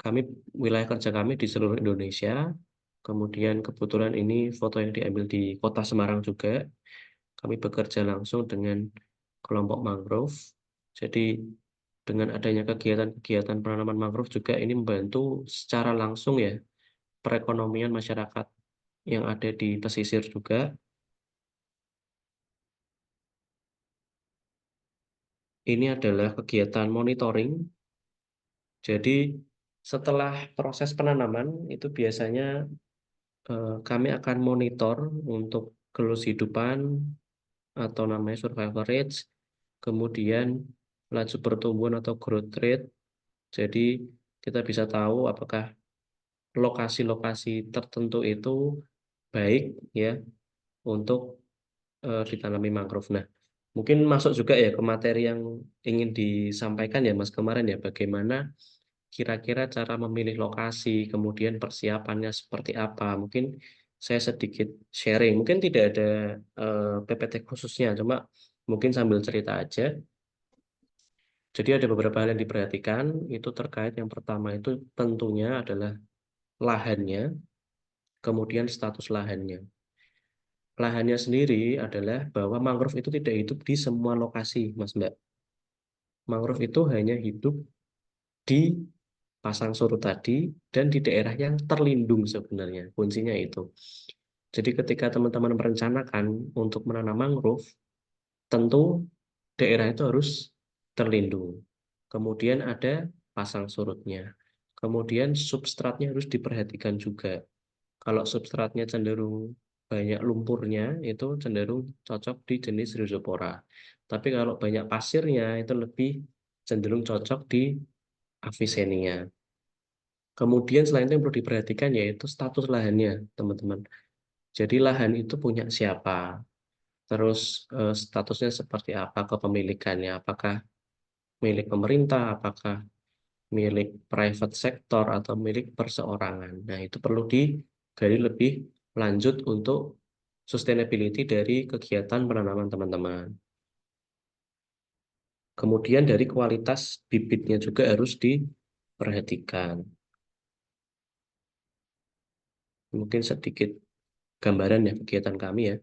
kami wilayah kerja kami di seluruh Indonesia. Kemudian kebetulan ini foto yang diambil di Kota Semarang juga. Kami bekerja langsung dengan kelompok mangrove. Jadi dengan adanya kegiatan-kegiatan penanaman mangrove juga ini membantu secara langsung ya perekonomian masyarakat yang ada di pesisir juga. Ini adalah kegiatan monitoring. Jadi setelah proses penanaman itu biasanya kami akan monitor untuk kehidupan atau namanya survival rates, kemudian laju pertumbuhan atau growth rate. Jadi kita bisa tahu apakah lokasi-lokasi tertentu itu baik ya untuk ditanami mangrove. Nah, mungkin masuk juga ya ke materi yang ingin disampaikan ya Mas kemarin ya, bagaimana kira-kira cara memilih lokasi, kemudian persiapannya seperti apa. Mungkin saya sedikit sharing, mungkin tidak ada PPT khususnya, cuma mungkin sambil cerita aja. Jadi ada beberapa hal yang diperhatikan, itu terkait yang pertama itu tentunya adalah lahannya, kemudian status lahannya. Lahannya sendiri adalah bahwa mangrove itu tidak hidup di semua lokasi, Mas Mbak. Mangrove itu hanya hidup di pasang surut tadi dan di daerah yang terlindung sebenarnya. Kuncinya itu. Jadi ketika teman-teman merencanakan untuk menanam mangrove, tentu daerah itu harus terlindung. Kemudian ada pasang surutnya. Kemudian substratnya harus diperhatikan juga. Kalau substratnya cenderung banyak lumpurnya, itu cenderung cocok di jenis Rhizopora. Tapi kalau banyak pasirnya, itu lebih cenderung cocok di Avicennia. Kemudian selain itu yang perlu diperhatikan yaitu status lahannya, teman-teman. Jadi lahan itu punya siapa, terus statusnya seperti apa kepemilikannya, apakah milik pemerintah, apakah milik private sector atau milik perseorangan. Nah, itu perlu digali lebih lanjut untuk sustainability dari kegiatan penanaman teman-teman. Kemudian dari kualitas bibitnya juga harus diperhatikan. Mungkin sedikit gambaran ya kegiatan kami ya.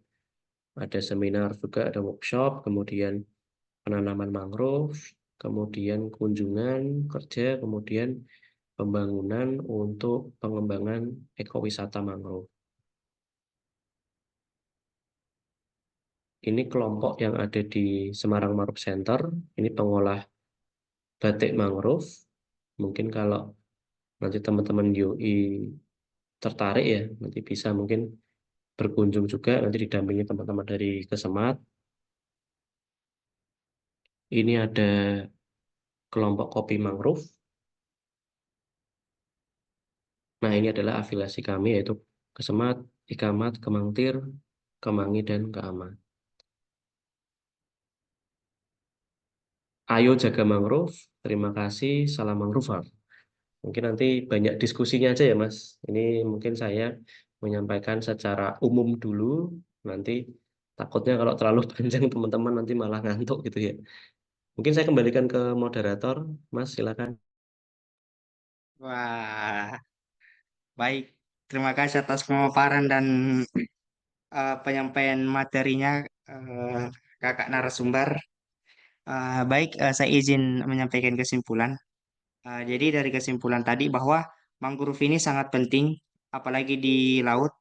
Ada seminar juga, ada workshop, kemudian penanaman mangrove, kemudian kunjungan kerja, kemudian pembangunan untuk pengembangan ekowisata mangrove. Ini kelompok yang ada di Semarang Mangrove Center. Ini pengolah batik mangrove. Mungkin kalau nanti teman-teman UI tertarik ya, nanti bisa mungkin berkunjung juga, nanti didampingi teman-teman dari Kesemat. Ini ada kelompok kopi mangrove. Nah, ini adalah afiliasi kami yaitu Kesemat, Ikamat, Kemangtir, Kemangi, dan Keamat. Ayo jaga mangrove. Terima kasih. Salam mangrove. Mungkin nanti banyak diskusinya aja ya, Mas. Ini mungkin saya menyampaikan secara umum dulu. Nanti takutnya kalau terlalu panjang teman-teman nanti malah ngantuk gitu ya. Mungkin saya kembalikan ke moderator. Mas, silakan. Wah, baik. Terima kasih atas pemaparan dan penyampaian materinya, eh, kakak narasumber. Baik, saya izin menyampaikan kesimpulan. Jadi dari kesimpulan tadi bahwa mangrove ini sangat penting, apalagi di laut.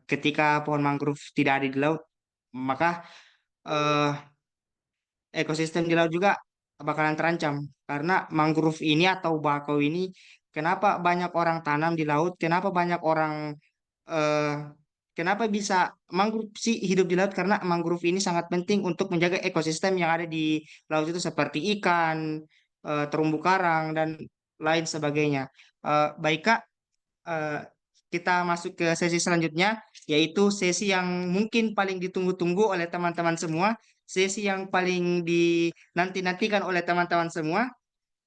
Ketika pohon mangrove tidak ada di laut, maka eh, ekosistem di laut juga bakalan terancam karena mangrove ini atau bakau ini kenapa banyak orang tanam di laut, kenapa banyak orang eh, kenapa bisa mangrove sih hidup di laut, karena mangrove ini sangat penting untuk menjaga ekosistem yang ada di laut itu seperti ikan, terumbu karang dan lain sebagainya. Baik Kak, eh, kita masuk ke sesi selanjutnya, yaitu sesi yang mungkin paling ditunggu-tunggu oleh teman-teman semua, sesi yang paling dinanti-nantikan oleh teman-teman semua.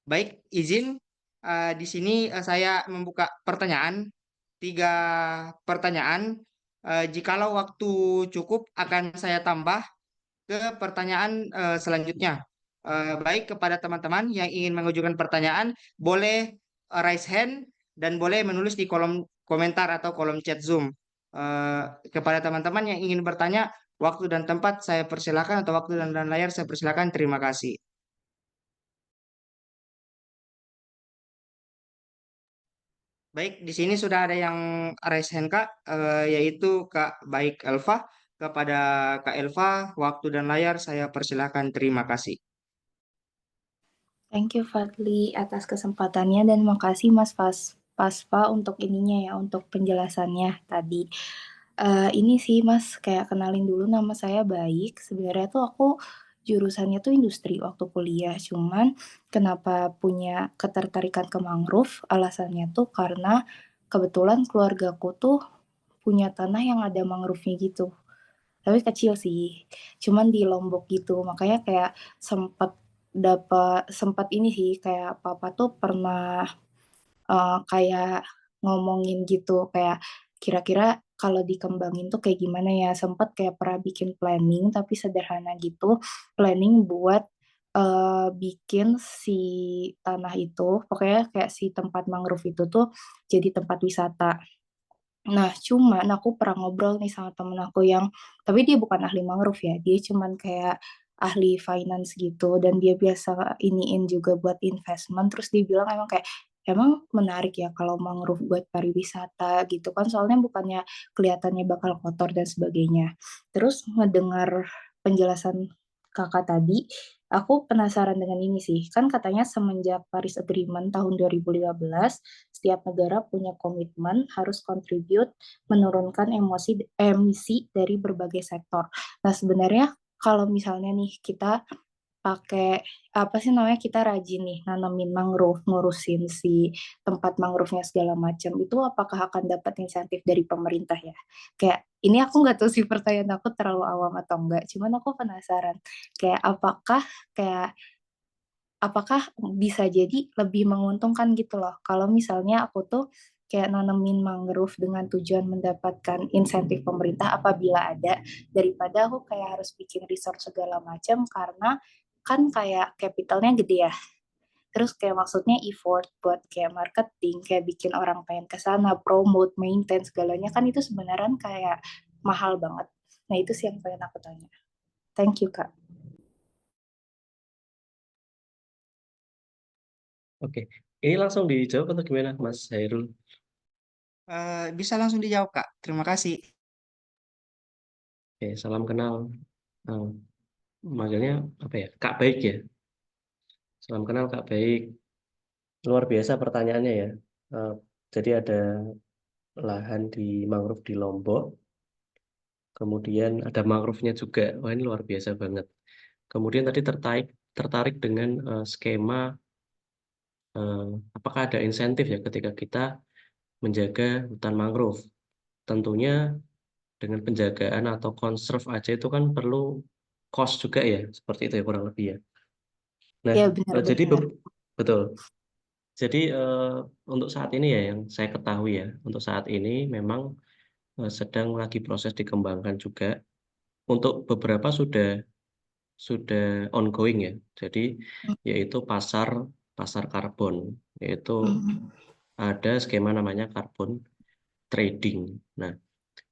Baik, izin di sini saya membuka pertanyaan, 3 pertanyaan. Jikalau waktu cukup, akan saya tambah ke pertanyaan selanjutnya. Baik, kepada teman-teman yang ingin mengajukan pertanyaan, boleh raise hand dan boleh menulis di kolom komentar atau kolom chat Zoom. Eh, Kepada teman-teman yang ingin bertanya, waktu dan tempat saya persilakan, atau waktu dan layar saya persilakan. Terima kasih. Baik, di sini sudah ada yang raise hand Kak, yaitu Kak Baik Elva. Kepada Kak Elva, waktu dan layar saya persilakan. Terima kasih. Thank you Fadli atas kesempatannya dan makasih Mas Paspa untuk ininya ya, untuk penjelasannya tadi. Ini sih Mas, kayak kenalin dulu, nama saya Baik. Sebenarnya tuh aku jurusannya tuh industri waktu kuliah. Cuman kenapa punya ketertarikan ke mangrove? Alasannya tuh karena kebetulan keluargaku tuh punya tanah yang ada mangrove-nya gitu. Tapi kecil sih, cuman di Lombok gitu. Makanya kayak sempat ini sih, kayak papa tuh pernah kayak ngomongin gitu, kayak kira-kira kalau dikembangin tuh kayak gimana ya. Sempat kayak pernah bikin planning tapi sederhana gitu, planning buat bikin si tanah itu, pokoknya kayak si tempat mangrove itu tuh jadi tempat wisata. Nah, cuman aku pernah ngobrol nih sama temen aku yang, tapi dia bukan ahli mangrove ya, dia cuman kayak ahli finance gitu, dan dia biasa iniin juga buat investment, terus dia bilang emang kayak, emang menarik ya kalau mangrove buat pariwisata gitu kan, soalnya bukannya kelihatannya bakal kotor dan sebagainya. Terus ngedengar penjelasan kakak tadi, aku penasaran dengan ini sih, kan katanya semenjak Paris Agreement tahun 2015, setiap negara punya komitmen harus contribute menurunkan emisi dari berbagai sektor. Nah, sebenarnya kalau misalnya nih kita pakai apa sih namanya, kita rajin nih nanamin mangrove, ngurusin si tempat mangrove-nya segala macam, itu apakah akan dapat insentif dari pemerintah ya? Kayak ini aku nggak tahu sih, pertanyaan aku terlalu awam atau enggak, cuman aku penasaran kayak kayak apakah bisa jadi lebih menguntungkan gitu loh kalau misalnya aku tuh kayak nanemin mangrove dengan tujuan mendapatkan insentif pemerintah apabila ada, daripada aku kayak harus bikin resort segala macam, karena kan kayak capitalnya gede ya, terus kayak maksudnya effort buat kayak marketing, kayak bikin orang pengen ke sana, promote, maintain segalanya, kan itu sebenarnya kayak mahal banget. Nah itu sih yang pengen aku tanya. Thank you Kak. Oke, ini langsung dijawab atau gimana, Mas Hairul? Bisa langsung dijawab Kak. Terima kasih. Oke, salam kenal. Eh, manggilnya apa ya? Kak Baik ya. Salam kenal Kak Baik. Luar biasa pertanyaannya ya. Eh, jadi ada lahan di mangrove di Lombok, kemudian ada mangrove-nya juga. Wah, ini luar biasa banget. Kemudian tadi tertarik tertarik dengan skema, eh, apakah ada insentif ya ketika kita menjaga hutan mangrove. Tentunya dengan penjagaan atau conserve aja itu kan perlu cost juga ya, seperti itu ya kurang lebih ya. Nah, Ya jadi benar-benar. betul. Jadi untuk saat ini ya yang saya ketahui ya, untuk saat ini memang sedang lagi proses dikembangkan juga. Untuk beberapa sudah ongoing ya. Jadi yaitu pasar pasar karbon, yaitu Hmm. ada skema namanya carbon trading. Nah,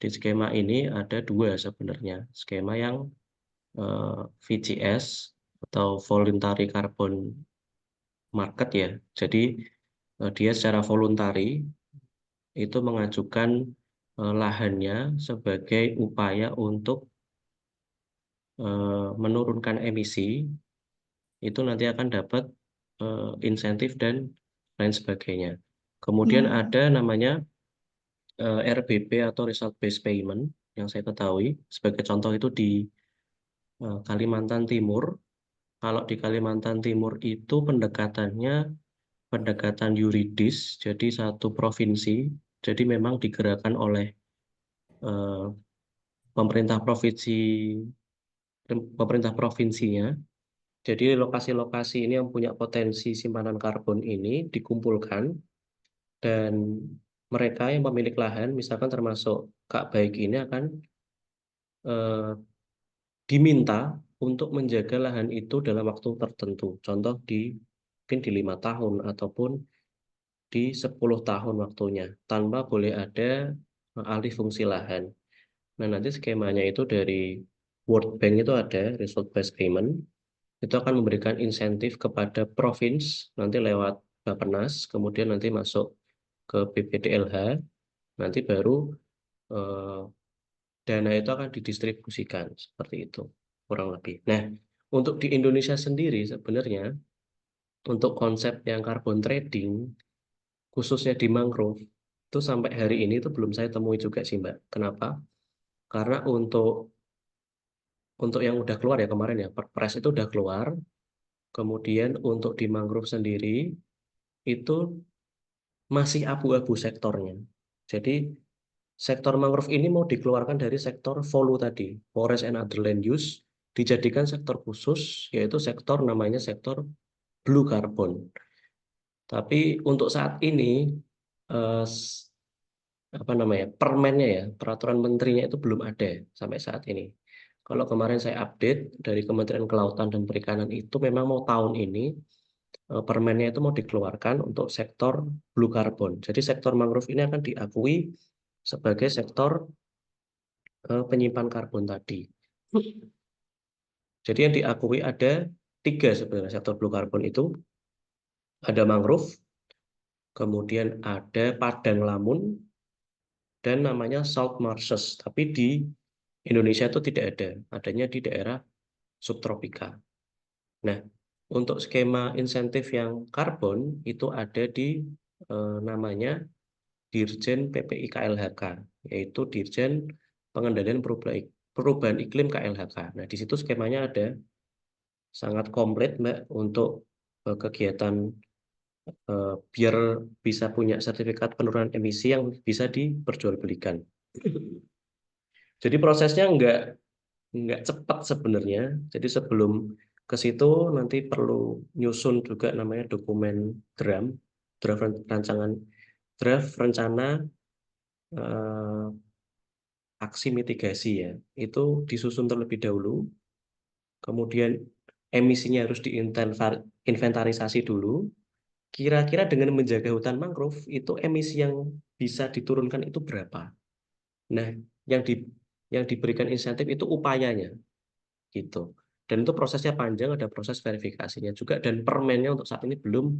di skema ini ada dua sebenarnya. Skema yang VCS atau Voluntary Carbon Market ya. Jadi dia secara voluntari itu mengajukan lahannya sebagai upaya untuk menurunkan emisi, itu nanti akan dapat insentif dan lain sebagainya. Kemudian Hmm. ada namanya RBP atau Result Based Payment yang saya ketahui. Sebagai contoh itu di Kalimantan Timur. Kalau di Kalimantan Timur itu pendekatannya pendekatan yuridis, jadi satu provinsi, jadi memang digerakkan oleh eh, pemerintah provinsi pemerintah provinsinya. Jadi lokasi-lokasi ini yang punya potensi simpanan karbon ini dikumpulkan dan mereka yang pemilik lahan, misalkan termasuk Kak Baik ini akan eh, diminta untuk menjaga lahan itu dalam waktu tertentu. Contoh mungkin di 5 tahun ataupun di 10 tahun waktunya, tanpa boleh ada alih fungsi lahan. Nah, nanti skemanya itu dari World Bank itu ada result based payment, itu akan memberikan insentif kepada provinsi nanti lewat Bappenas, kemudian nanti masuk ke BPDLH, nanti baru eh, dana itu akan didistribusikan seperti itu kurang lebih. Nah, untuk di Indonesia sendiri sebenarnya untuk konsep yang carbon trading khususnya di mangrove itu sampai hari ini itu belum saya temui juga sih Mbak. Kenapa? Karena untuk yang udah keluar ya kemarin ya, Perpres itu udah keluar. Kemudian untuk di mangrove sendiri itu masih abu-abu sektornya. Jadi sektor mangrove ini mau dikeluarkan dari sektor FOLU tadi, Forest and Other Land Use, dijadikan sektor khusus, yaitu sektor namanya sektor blue carbon. Tapi untuk saat ini, eh, apa namanya, permennya ya, peraturan menterinya itu belum ada sampai saat ini. Kalau kemarin saya update dari Kementerian Kelautan dan Perikanan itu memang mau tahun ini permennya itu mau dikeluarkan untuk sektor blue carbon. Jadi sektor mangrove ini akan diakui sebagai sektor penyimpan karbon tadi. Jadi yang diakui ada 3 sebenarnya sektor blue carbon itu. Ada mangrove, kemudian ada padang lamun, dan namanya salt marshes. Tapi di Indonesia itu tidak ada. Adanya di daerah subtropika. Nah, untuk skema insentif yang karbon itu ada di namanya Dirjen PPI KLHK, yaitu Dirjen Pengendalian Perubahan Iklim KLHK. Nah, di situ skemanya ada sangat komplit, Mbak, untuk kegiatan biar bisa punya sertifikat penurunan emisi yang bisa diperjualbelikan. Jadi prosesnya nggak cepat sebenarnya. Jadi sebelum ke situ nanti perlu nyusun juga namanya dokumen draft, draft rancangan, draft rencana eh, aksi mitigasi ya. Itu disusun terlebih dahulu, kemudian emisinya harus diinventarisasi dulu. Kira-kira dengan menjaga hutan mangrove itu emisi yang bisa diturunkan itu berapa? Nah, yang di yang diberikan insentif itu upayanya gitu. Dan itu prosesnya panjang, ada proses verifikasinya juga dan permennya untuk saat ini belum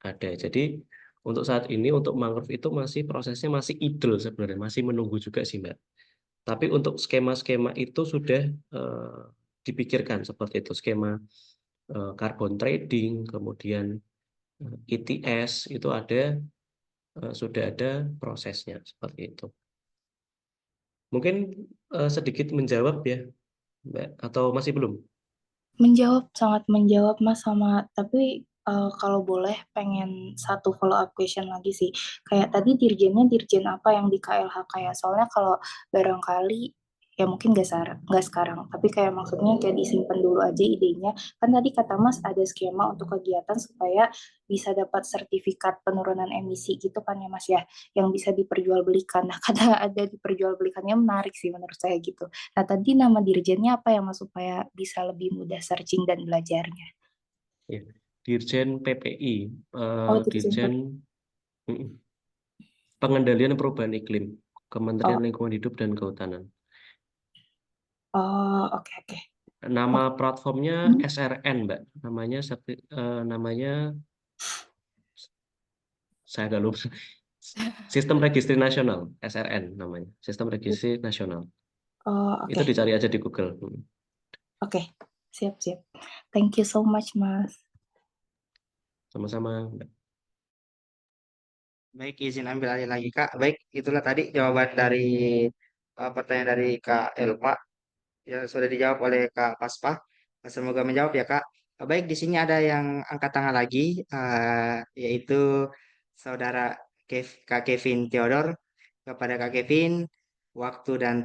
ada. Jadi untuk saat ini untuk mangrove itu masih prosesnya masih idle sebenarnya, masih menunggu juga sih Mbak. Tapi untuk skema-skema itu sudah eh, dipikirkan seperti itu, skema carbon trading, kemudian ETS itu ada sudah ada prosesnya seperti itu. Mungkin sedikit menjawab ya, Mbak, atau masih belum? Menjawab, sangat menjawab Mas sama, tapi kalau boleh pengen satu follow up question lagi sih. Kayak tadi dirjennya dirjen apa yang di KLHK ya? Soalnya kalau barangkali ya mungkin nggak sekarang, tapi kayak maksudnya kayak disimpan dulu aja idenya. Kan tadi kata Mas ada skema untuk kegiatan supaya bisa dapat sertifikat penurunan emisi gitu kan ya Mas ya, yang bisa diperjualbelikan. Nah, kata ada diperjualbelikannya menarik sih menurut saya gitu. Nah, tadi nama dirjennya apa ya, Mas, supaya bisa lebih mudah searching dan belajarnya? Ya. Dirjen PPI, Oh, dirjen. Dirjen mm, Pengendalian Perubahan Iklim, Kementerian Oh, Lingkungan Hidup dan Kehutanan. oh, oke, oke. Nama Oh, platformnya hmm, SRN, Mbak. Namanya saya agak lupa. Sistem Registri Nasional, SRN namanya. Sistem Registri Nasional. oh, Itu oke, dicari aja di Google. oke. Siap, siap. Thank you so much, Mas. Sama-sama. Baik, izin ambil alih lagi Kak. Baik, itulah tadi jawaban dari pertanyaan dari Kak Elpa yang sudah dijawab oleh Kak Paspa. Semoga menjawab ya Kak. Baik, di sini ada yang angkat tangan lagi, yaitu saudara Kak Kevin Theodor. Kepada Kak Kevin, waktu dan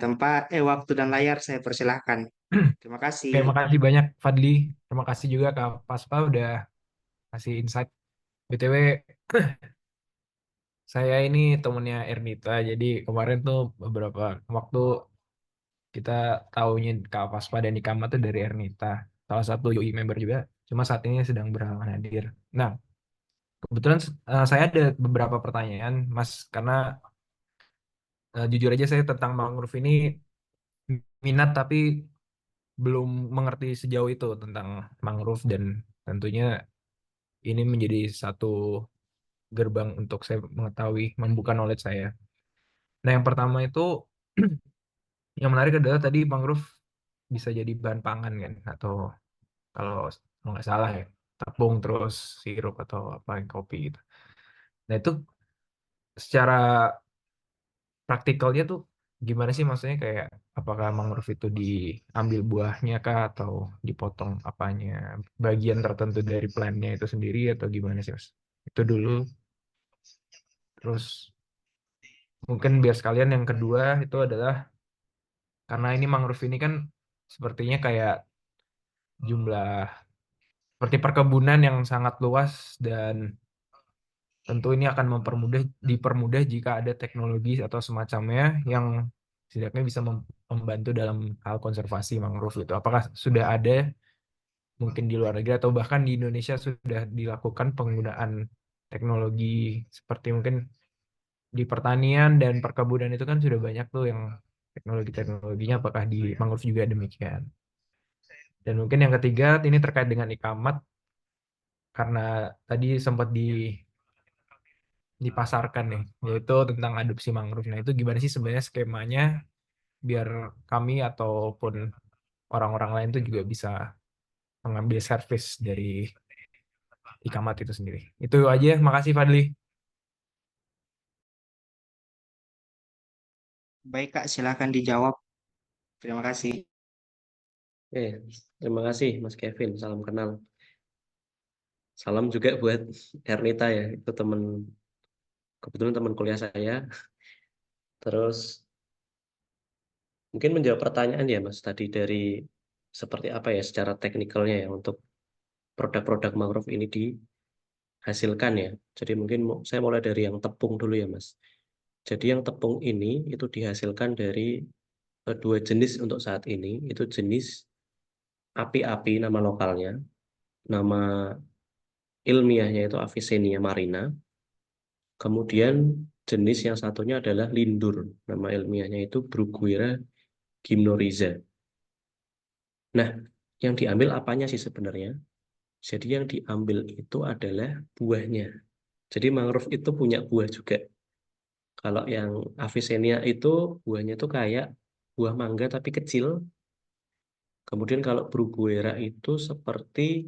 layar saya persilahkan. Terima kasih. Oke, makasih banyak Fadli. Terima kasih juga Kak Paspa udah kasih insight. BTW, saya ini temennya Ernita, jadi kemarin tuh beberapa waktu kita taunya Kak Paspa dan Nikama tuh dari Ernita, salah satu UI member juga, cuma saat ini sedang berhalangan hadir. Nah, kebetulan saya ada beberapa pertanyaan, Mas, karena jujur aja saya tentang mangrove ini minat tapi belum mengerti sejauh itu tentang mangrove dan tentunya ini menjadi satu gerbang untuk saya mengetahui, membuka knowledge saya. Nah, yang pertama itu yang menarik adalah tadi mangrove bisa jadi bahan pangan kan, atau kalau nggak salah ya, tepung terus sirup atau apa kopi gitu. Nah, itu secara praktikalnya tuh gimana sih, maksudnya kayak apakah mangrove itu diambil buahnya kah atau dipotong apanya, bagian tertentu dari plantnya itu sendiri atau gimana sih Mas? Itu dulu. Terus mungkin biar sekalian yang kedua itu adalah karena ini mangrove ini kan sepertinya kayak jumlah seperti perkebunan yang sangat luas dan tentu ini akan dipermudah jika ada teknologi atau semacamnya yang setidaknya bisa membantu dalam hal konservasi mangrove itu. Apakah sudah ada mungkin di luar negeri atau bahkan di Indonesia sudah dilakukan penggunaan teknologi seperti mungkin di pertanian dan perkebunan itu kan sudah banyak tuh yang teknologinya, apakah di mangrove juga demikian? Dan mungkin yang ketiga ini terkait dengan ikamat karena tadi sempat dipasarkan nih, yaitu tentang adopsi mangrove. Nah, itu gimana sih sebenarnya skemanya biar kami ataupun orang-orang lain tuh juga bisa mengambil service dari ikamat itu sendiri. Itu aja, makasih Fadli. Baik Kak, silakan dijawab. Terima kasih. Terima kasih Mas Kevin, salam kenal. Salam juga buat Ernita ya, itu kebetulan teman kuliah saya. Terus mungkin menjawab pertanyaan ya Mas tadi dari seperti apa ya secara teknikalnya ya untuk produk-produk mangrove ini dihasilkan ya. Jadi mungkin saya mulai dari yang tepung dulu ya Mas. Jadi yang tepung ini itu dihasilkan dari dua jenis untuk saat ini. Itu jenis api-api nama lokalnya, nama ilmiahnya itu Avicennia marina. Kemudian jenis yang satunya adalah lindur, nama ilmiahnya itu Bruguiera gymnorrhiza. Nah, yang diambil apanya sih sebenarnya? Jadi yang diambil itu adalah buahnya. Jadi mangrove itu punya buah juga. Kalau yang Avicennia itu buahnya itu kayak buah mangga tapi kecil. Kemudian kalau Bruguiera itu seperti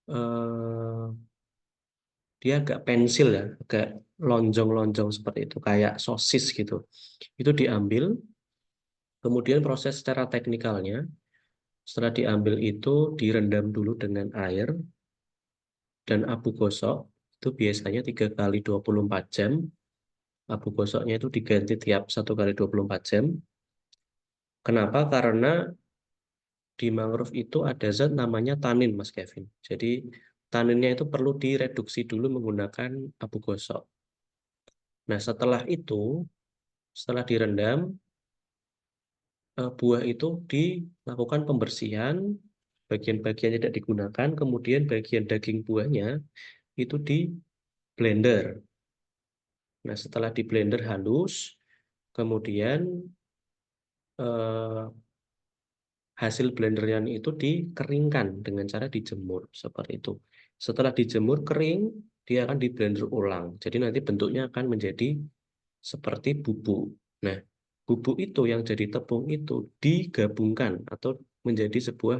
eh, dia agak pensil ya, agak lonjong-lonjong seperti itu, kayak sosis gitu. Itu diambil, kemudian proses secara teknikalnya, setelah diambil itu direndam dulu dengan air dan abu gosok, itu biasanya 3 kali 24 jam. Abu gosoknya itu diganti tiap 1 kali 24 jam. Kenapa? Karena di mangrove itu ada zat namanya tanin, Mas Kevin. Jadi taninnya itu perlu direduksi dulu menggunakan abu gosok. Nah, setelah direndam, buah itu dilakukan pembersihan, bagian-bagian tidak digunakan, kemudian bagian daging buahnya itu di blender. Nah, setelah di blender halus, kemudian eh, hasil blendernya itu dikeringkan dengan cara dijemur seperti itu. Setelah dijemur kering, dia akan di blender ulang. Jadi nanti bentuknya akan menjadi seperti bubuk. Nah, bubuk itu yang jadi tepung itu digabungkan atau menjadi sebuah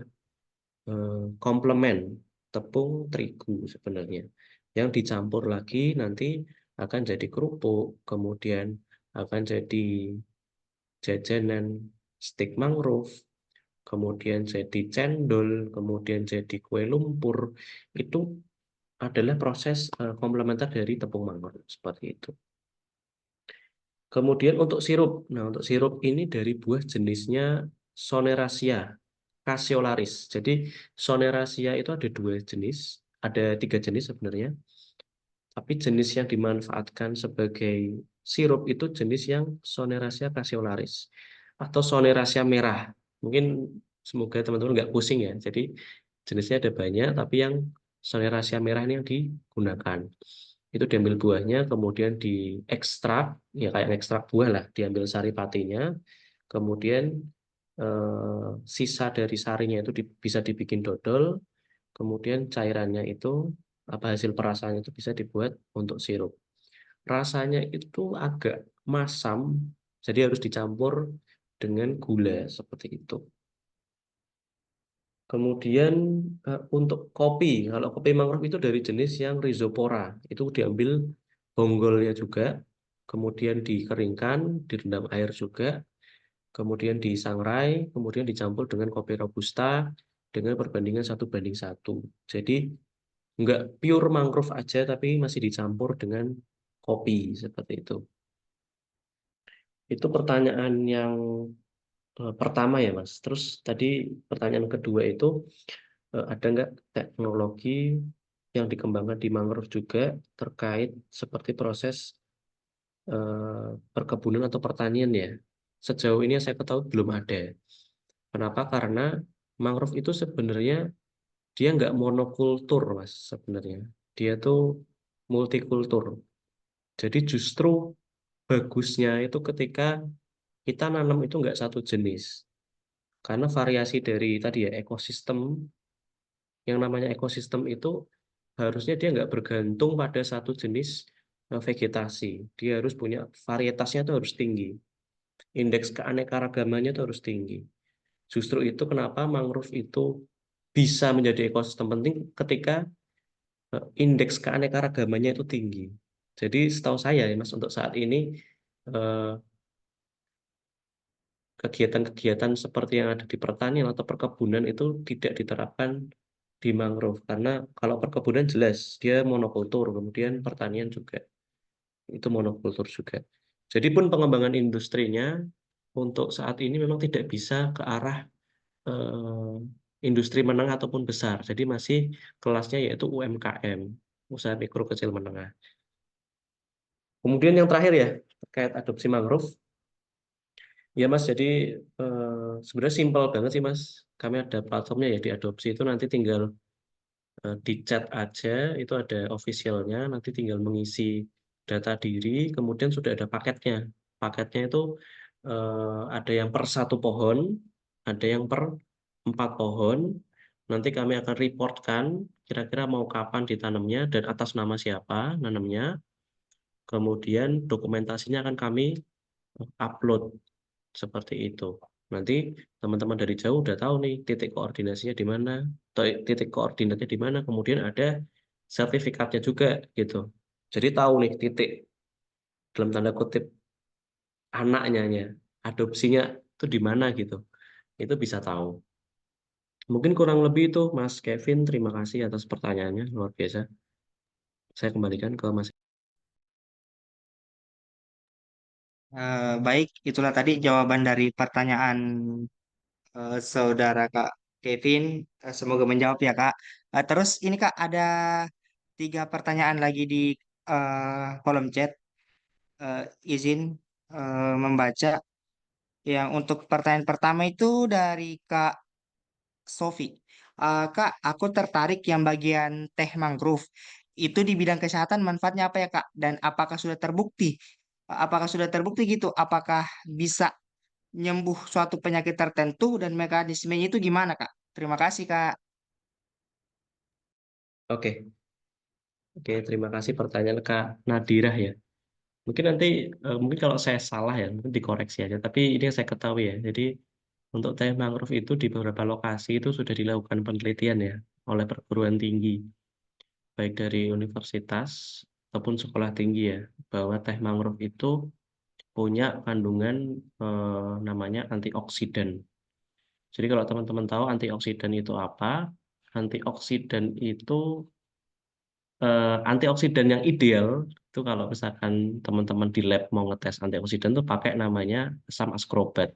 komplemen tepung terigu sebenarnya yang dicampur lagi nanti akan jadi kerupuk, kemudian akan jadi jajanan stik mangrove, kemudian jadi cendol, kemudian jadi kue lumpur. Itu adalah proses komplementer dari tepung mangrove seperti itu. Kemudian untuk sirup, nah untuk sirup ini dari buah jenisnya Soneraceae cassiolaris. Jadi Soneraceae itu ada 2 jenis, ada 3 jenis sebenarnya. Tapi jenis yang dimanfaatkan sebagai sirup itu jenis yang Soneraceae cassiolaris atau Soneraceae merah. Mungkin semoga teman-teman nggak pusing ya. Jadi jenisnya ada banyak, tapi yang Soneraceae merah ini yang digunakan. Itu diambil buahnya, kemudian diekstrak, ya kayak ekstrak buah lah, diambil sari patinya, kemudian sisa dari sarinya itu bisa dibikin dodol, kemudian cairannya itu hasil perasannya itu bisa dibuat untuk sirup. Rasanya itu agak masam, jadi harus dicampur dengan gula seperti itu. Kemudian untuk kopi, kalau kopi mangrove itu dari jenis yang Rhizopora, itu diambil bonggolnya juga, kemudian dikeringkan, direndam air juga, kemudian disangrai, kemudian dicampur dengan kopi robusta dengan perbandingan 1:1. Jadi nggak pure mangrove aja, tapi masih dicampur dengan kopi seperti itu. Itu pertanyaan yang pertama ya Mas. Terus tadi pertanyaan kedua itu ada nggak teknologi yang dikembangkan di mangrove juga terkait seperti proses perkebunan atau pertanian ya. Sejauh ini yang saya ketahui belum ada. Kenapa? Karena mangrove itu sebenarnya dia nggak monokultur Mas sebenarnya. Dia tuh multikultur. Jadi justru bagusnya itu ketika kita nanam itu nggak satu jenis. Karena variasi dari tadi ya ekosistem, yang namanya ekosistem itu harusnya dia nggak bergantung pada satu jenis vegetasi. Dia harus punya varietasnya itu harus tinggi. Indeks keanekaragamannya itu harus tinggi. Justru itu kenapa mangrove itu bisa menjadi ekosistem penting ketika indeks keanekaragamannya itu tinggi. Jadi setahu saya ya Mas, untuk saat ini eh, kegiatan-kegiatan seperti yang ada di pertanian atau perkebunan itu tidak diterapkan di mangrove. Karena kalau perkebunan jelas dia monokultur, kemudian pertanian juga itu monokultur juga. Jadi pun pengembangan industrinya untuk saat ini memang tidak bisa ke arah eh, industri menengah ataupun besar. Jadi masih kelasnya yaitu UMKM, usaha mikro kecil menengah. Kemudian yang terakhir ya, terkait adopsi mangrove. Ya Mas, jadi sebenarnya simpel banget sih Mas. Kami ada platformnya ya, diadopsi itu nanti tinggal di chat aja, itu ada officialnya, nanti tinggal mengisi data diri, kemudian sudah ada paketnya. Paketnya itu ada yang per 1 pohon, ada yang per 4 pohon. Nanti kami akan reportkan kira-kira mau kapan ditanamnya dan atas nama siapa nanamnya. Kemudian dokumentasinya akan kami upload seperti itu. Nanti teman-teman dari jauh udah tahu nih titik koordinasinya di mana, atau titik koordinatnya di mana, kemudian ada sertifikatnya juga gitu. Jadi tahu nih titik dalam tanda kutip anaknya, adopsinya itu di mana gitu. Itu bisa tahu. Mungkin kurang lebih itu Mas Kevin, terima kasih atas pertanyaannya, luar biasa. Saya kembalikan ke Mas. Baik, itulah tadi jawaban dari pertanyaan saudara Kak Kevin. Semoga menjawab ya Kak. Terus ini Kak ada 3 pertanyaan lagi di kolom chat. Izin membaca. Yang untuk pertanyaan pertama itu dari Kak Sofi. Kak, aku tertarik yang bagian teh mangrove. Itu di bidang kesehatan manfaatnya apa ya Kak? Dan apakah sudah terbukti? Apakah sudah terbukti gitu? Apakah bisa nyembuh suatu penyakit tertentu dan mekanismenya itu gimana, Kak? Terima kasih, Kak. Oke, oke, terima kasih pertanyaan Kak Nadirah ya. Mungkin nanti mungkin kalau saya salah ya, mungkin dikoreksi aja. Tapi ini yang saya ketahui ya. Jadi untuk teh mangrove itu di beberapa lokasi itu sudah dilakukan penelitian ya oleh perguruan tinggi, baik dari universitas ataupun sekolah tinggi ya, bahwa teh mangrove itu punya kandungan namanya antioksidan. Jadi kalau teman-teman tahu antioksidan itu apa, antioksidan itu antioksidan yang ideal itu kalau misalkan teman-teman di lab mau ngetes antioksidan tuh pakai namanya asam ascorbat.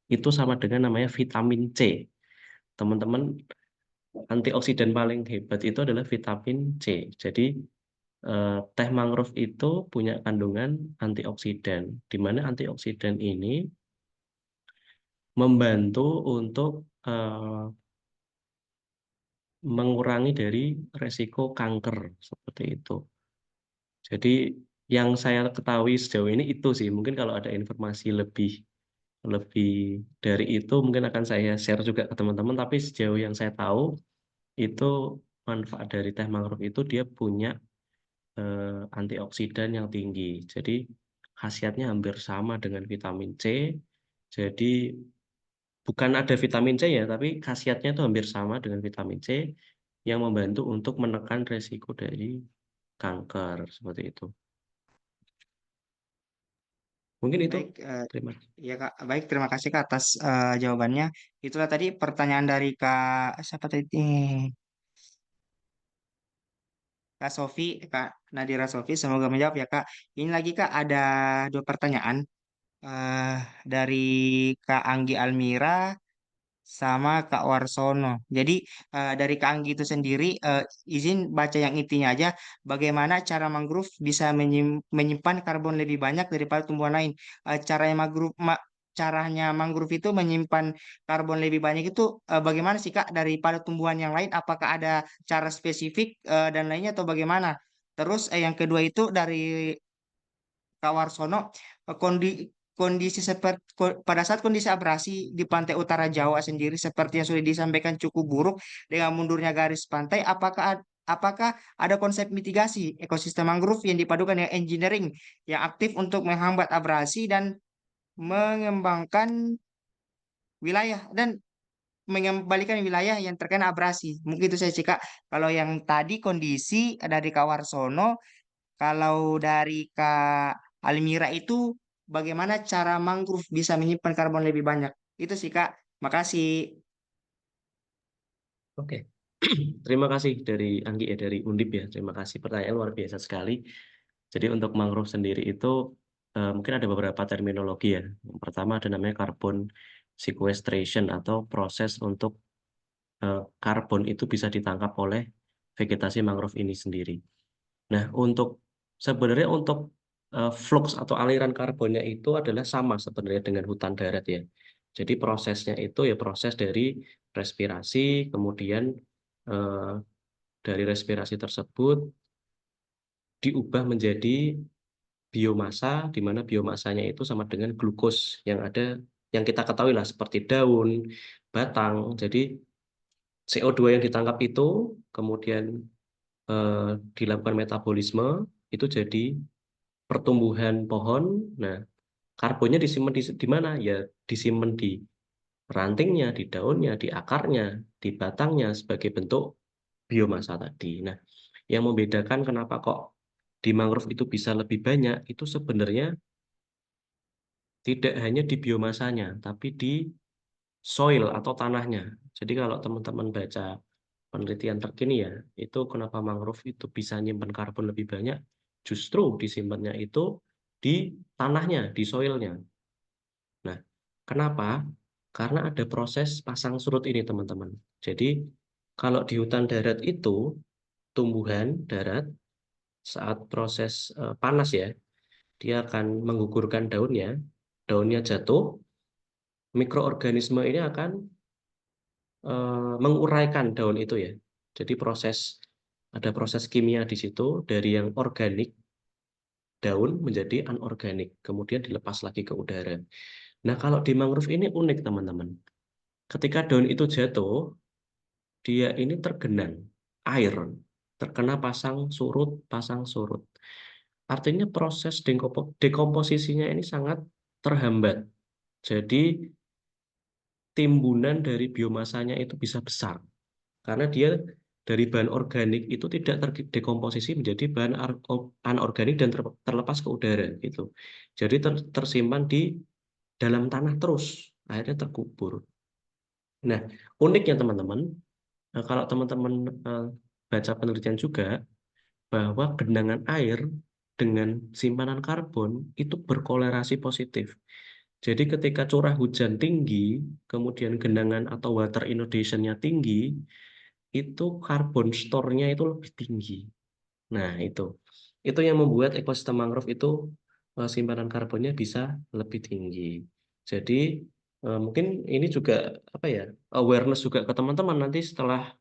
Itu sama dengan namanya vitamin C. Teman-teman, antioksidan paling hebat itu adalah vitamin C. Jadi teh mangrove itu punya kandungan antioksidan, di mana antioksidan ini membantu untuk mengurangi dari resiko kanker seperti itu. Jadi yang saya ketahui sejauh ini itu sih. Mungkin kalau ada informasi lebih lebih dari itu mungkin akan saya share juga ke teman-teman. Tapi sejauh yang saya tahu itu manfaat dari teh mangrove itu dia punya antioksidan yang tinggi. Jadi khasiatnya hampir sama dengan vitamin C. Jadi bukan ada vitamin C ya, tapi khasiatnya itu hampir sama dengan vitamin C yang membantu untuk menekan resiko dari kanker seperti itu. Mungkin itu. Baik, Terima kasih. ya Kak. Baik, terima kasih Kak atas jawabannya. Itulah tadi pertanyaan dari Kak siapa tadi? Kak Sofi, Kak Nadira Sofi. Semoga menjawab ya Kak. Ini lagi Kak ada dua pertanyaan eh dari Kak Anggi Almira sama Kak Warsono. Jadi dari Kak Anggi itu sendiri izin baca yang intinya aja. Bagaimana cara mangrove bisa menyimpan karbon lebih banyak daripada tumbuhan lain? Caranya mangrove itu menyimpan karbon lebih banyak itu bagaimana sih Kak daripada tumbuhan yang lain? Apakah ada cara spesifik dan lainnya atau bagaimana? Terus yang kedua itu dari Kak Warsono, kondisi pada saat kondisi abrasi di pantai utara Jawa sendiri seperti yang sudah disampaikan cukup buruk dengan mundurnya garis pantai, apakah ada konsep mitigasi ekosistem mangrove yang dipadukan dengan engineering yang aktif untuk menghambat abrasi dan mengembangkan wilayah dan mengembalikan wilayah yang terkena abrasi. Mungkin itu saya cika. Kalau yang tadi kondisi dari Kak Warsono, kalau dari Kak Almira itu bagaimana cara mangrove bisa menyimpan karbon lebih banyak? Itu sih Kak. Makasih. Oke. Terima kasih dari Anggi ya, dari Undip ya. Terima kasih, pertanyaan luar biasa sekali. Jadi untuk mangrove sendiri itu mungkin ada beberapa terminologi ya. Yang pertama ada namanya carbon sequestration atau proses untuk karbon itu bisa ditangkap oleh vegetasi mangrove ini sendiri. Nah, sebenarnya untuk flux atau aliran karbonnya itu adalah sama sebenarnya dengan hutan darat ya. Jadi prosesnya itu ya proses dari respirasi, kemudian eh, dari respirasi tersebut diubah menjadi biomasa, di mana biomasanya itu sama dengan glukos yang ada, yang kita ketahui lah seperti daun, batang. Jadi CO2 yang ditangkap itu kemudian dilakukan metabolisme, itu jadi pertumbuhan pohon. Nah, karbonnya disimpan di mana? Ya, disimpan di rantingnya, di daunnya, di akarnya, di batangnya sebagai bentuk biomasa tadi. Nah, yang membedakan kenapa kok di mangrove itu bisa lebih banyak, itu sebenarnya tidak hanya di biomasanya, tapi di soil atau tanahnya. Jadi kalau teman-teman baca penelitian terkini ya, itu kenapa mangrove itu bisa nyimpan karbon lebih banyak, justru disimpannya itu di tanahnya, di soilnya. Nah, kenapa? Karena ada proses pasang surut ini, teman-teman. Jadi, kalau di hutan darat itu, tumbuhan darat saat proses panas ya, dia akan menggugurkan daunnya, daunnya jatuh, mikroorganisme ini akan menguraikan daun itu ya. Jadi ada proses kimia di situ dari yang organik daun menjadi anorganik, kemudian dilepas lagi ke udara. Nah, kalau di mangrove ini unik teman-teman. Ketika daun itu jatuh, dia ini tergenang air, terkena pasang surut. Artinya proses dekomposisinya ini sangat terhambat. Jadi timbunan dari biomasanya itu bisa besar karena dia dari bahan organik itu tidak terdekomposisi menjadi bahan anorganik dan terlepas ke udara gitu. Jadi tersimpan di dalam tanah terus, akhirnya terkubur. Nah, uniknya teman-teman, kalau teman-teman baca penelitian juga bahwa genangan air dengan simpanan karbon itu berkolerasi positif. Jadi ketika curah hujan tinggi, kemudian genangan atau water inundation-nya tinggi, itu karbon store-nya itu lebih tinggi. Nah, itu yang membuat ekosistem mangrove itu simpanan karbonnya bisa lebih tinggi. Jadi mungkin ini juga apa ya, awareness juga ke teman-teman nanti setelah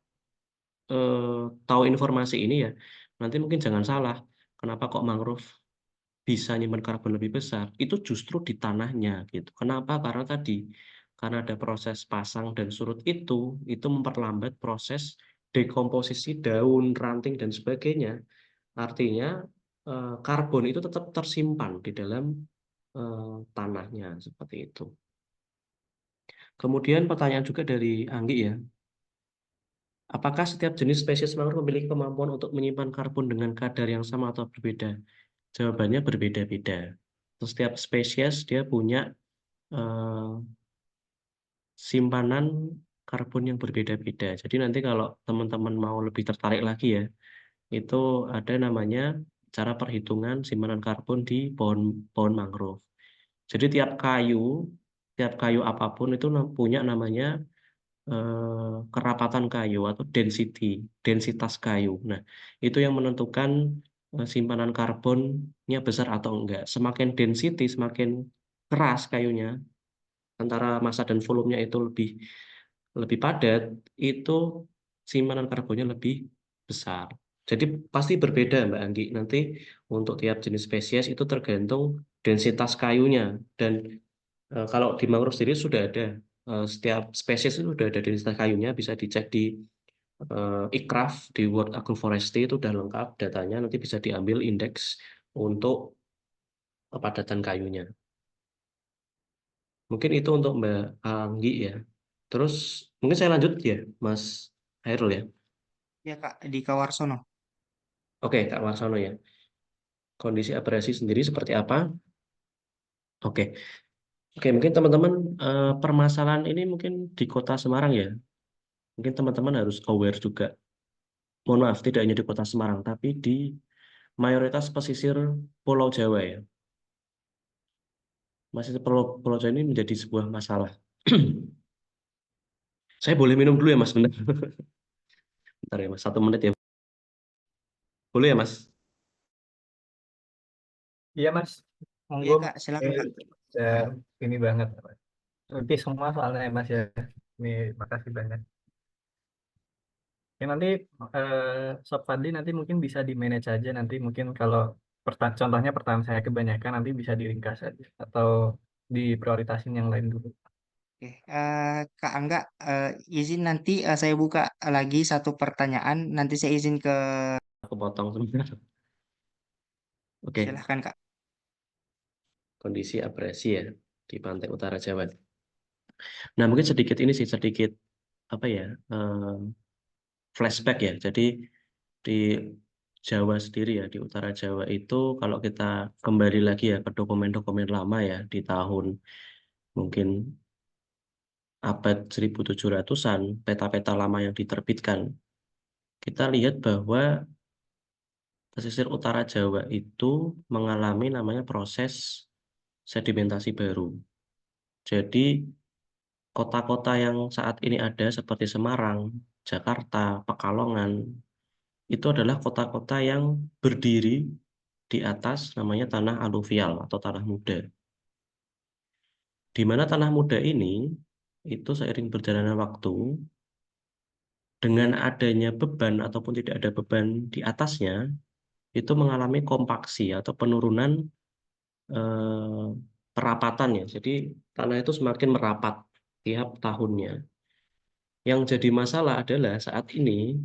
tahu informasi ini ya, nanti mungkin jangan salah, kenapa kok mangrove bisa nyimpan karbon lebih besar, itu justru di tanahnya gitu. Kenapa? Karena ada proses pasang dan surut itu memperlambat proses dekomposisi daun, ranting dan sebagainya. Artinya karbon itu tetap tersimpan di dalam tanahnya seperti itu. Kemudian pertanyaan juga dari Anggi ya, apakah setiap jenis spesies mangrove memiliki kemampuan untuk menyimpan karbon dengan kadar yang sama atau berbeda? Jawabannya berbeda-beda. Setiap spesies dia punya eh, simpanan karbon yang berbeda-beda. Jadi nanti kalau teman-teman mau lebih tertarik lagi ya, itu ada namanya cara perhitungan simpanan karbon di pohon mangrove. Jadi tiap kayu apapun itu punya namanya kerapatan kayu atau densitas kayu. Nah, itu yang menentukan simpanan karbonnya besar atau enggak. Semakin density, semakin keras kayunya, antara massa dan volumenya itu lebih padat, itu simpanan karbonnya lebih besar. Jadi pasti berbeda Mbak Anggi. Nanti untuk tiap jenis spesies itu tergantung densitas kayunya. Dan kalau di mangrove sendiri sudah ada setiap spesies itu sudah ada densitas kayunya, bisa dicek di ICRAF di World Agroforestry itu udah lengkap datanya. Nanti bisa diambil indeks untuk kepadatan kayunya. Mungkin itu untuk Mbak Anggi ya. Terus mungkin saya lanjut ya, Mas Hairul ya. Ya Kak, di Kawarsono. Oke, Kak Warsono ya. Kondisi abrasi sendiri seperti apa? Oke, oke mungkin teman-teman permasalahan ini mungkin di Kota Semarang ya. Mungkin teman-teman harus aware juga. Mohon maaf, tidak hanya di Kota Semarang, tapi di mayoritas pesisir Pulau Jawa ya. Masih Pulau Jawa ini menjadi sebuah masalah. Saya boleh minum dulu ya Mas, bentar. Bentar ya Mas, 1 menit ya. Boleh ya Mas? Iya Mas, Iya monggo. Kak, silakan Ini Kak. saya ini banget. Nanti semua soalnya ya Mas ya. Ini makasih banyak. Ya nanti Sob Fadli nanti mungkin bisa di manage aja nanti mungkin kalau contohnya pertanyaan saya kebanyakan nanti bisa diringkas aja atau diprioritasin yang lain dulu. Oke, Kak Angga, izin nanti saya buka lagi satu pertanyaan. Nanti saya izin ke Aku potong sebentar. Oke, silahkan Kak. kondisi abrasi ya di pantai utara Jawa. Nah, mungkin sedikit ini sih, sedikit apa ya, flashback ya. Jadi di Jawa sendiri ya, di utara Jawa itu kalau kita kembali lagi ya ke dokumen-dokumen lama ya, di tahun mungkin abad 1700-an, peta-peta lama yang diterbitkan, kita lihat bahwa pesisir utara Jawa itu mengalami namanya proses sedimentasi baru. Jadi kota-kota yang saat ini ada seperti Semarang, Jakarta, Pekalongan, itu adalah kota-kota yang berdiri di atas namanya tanah aluvial atau tanah muda. Di mana tanah muda ini, itu seiring berjalannya waktu, dengan adanya beban ataupun tidak ada beban di atasnya, itu mengalami kompaksi atau penurunan eh, perapatan ya. Jadi tanah itu semakin merapat tiap tahunnya. Yang jadi masalah adalah saat ini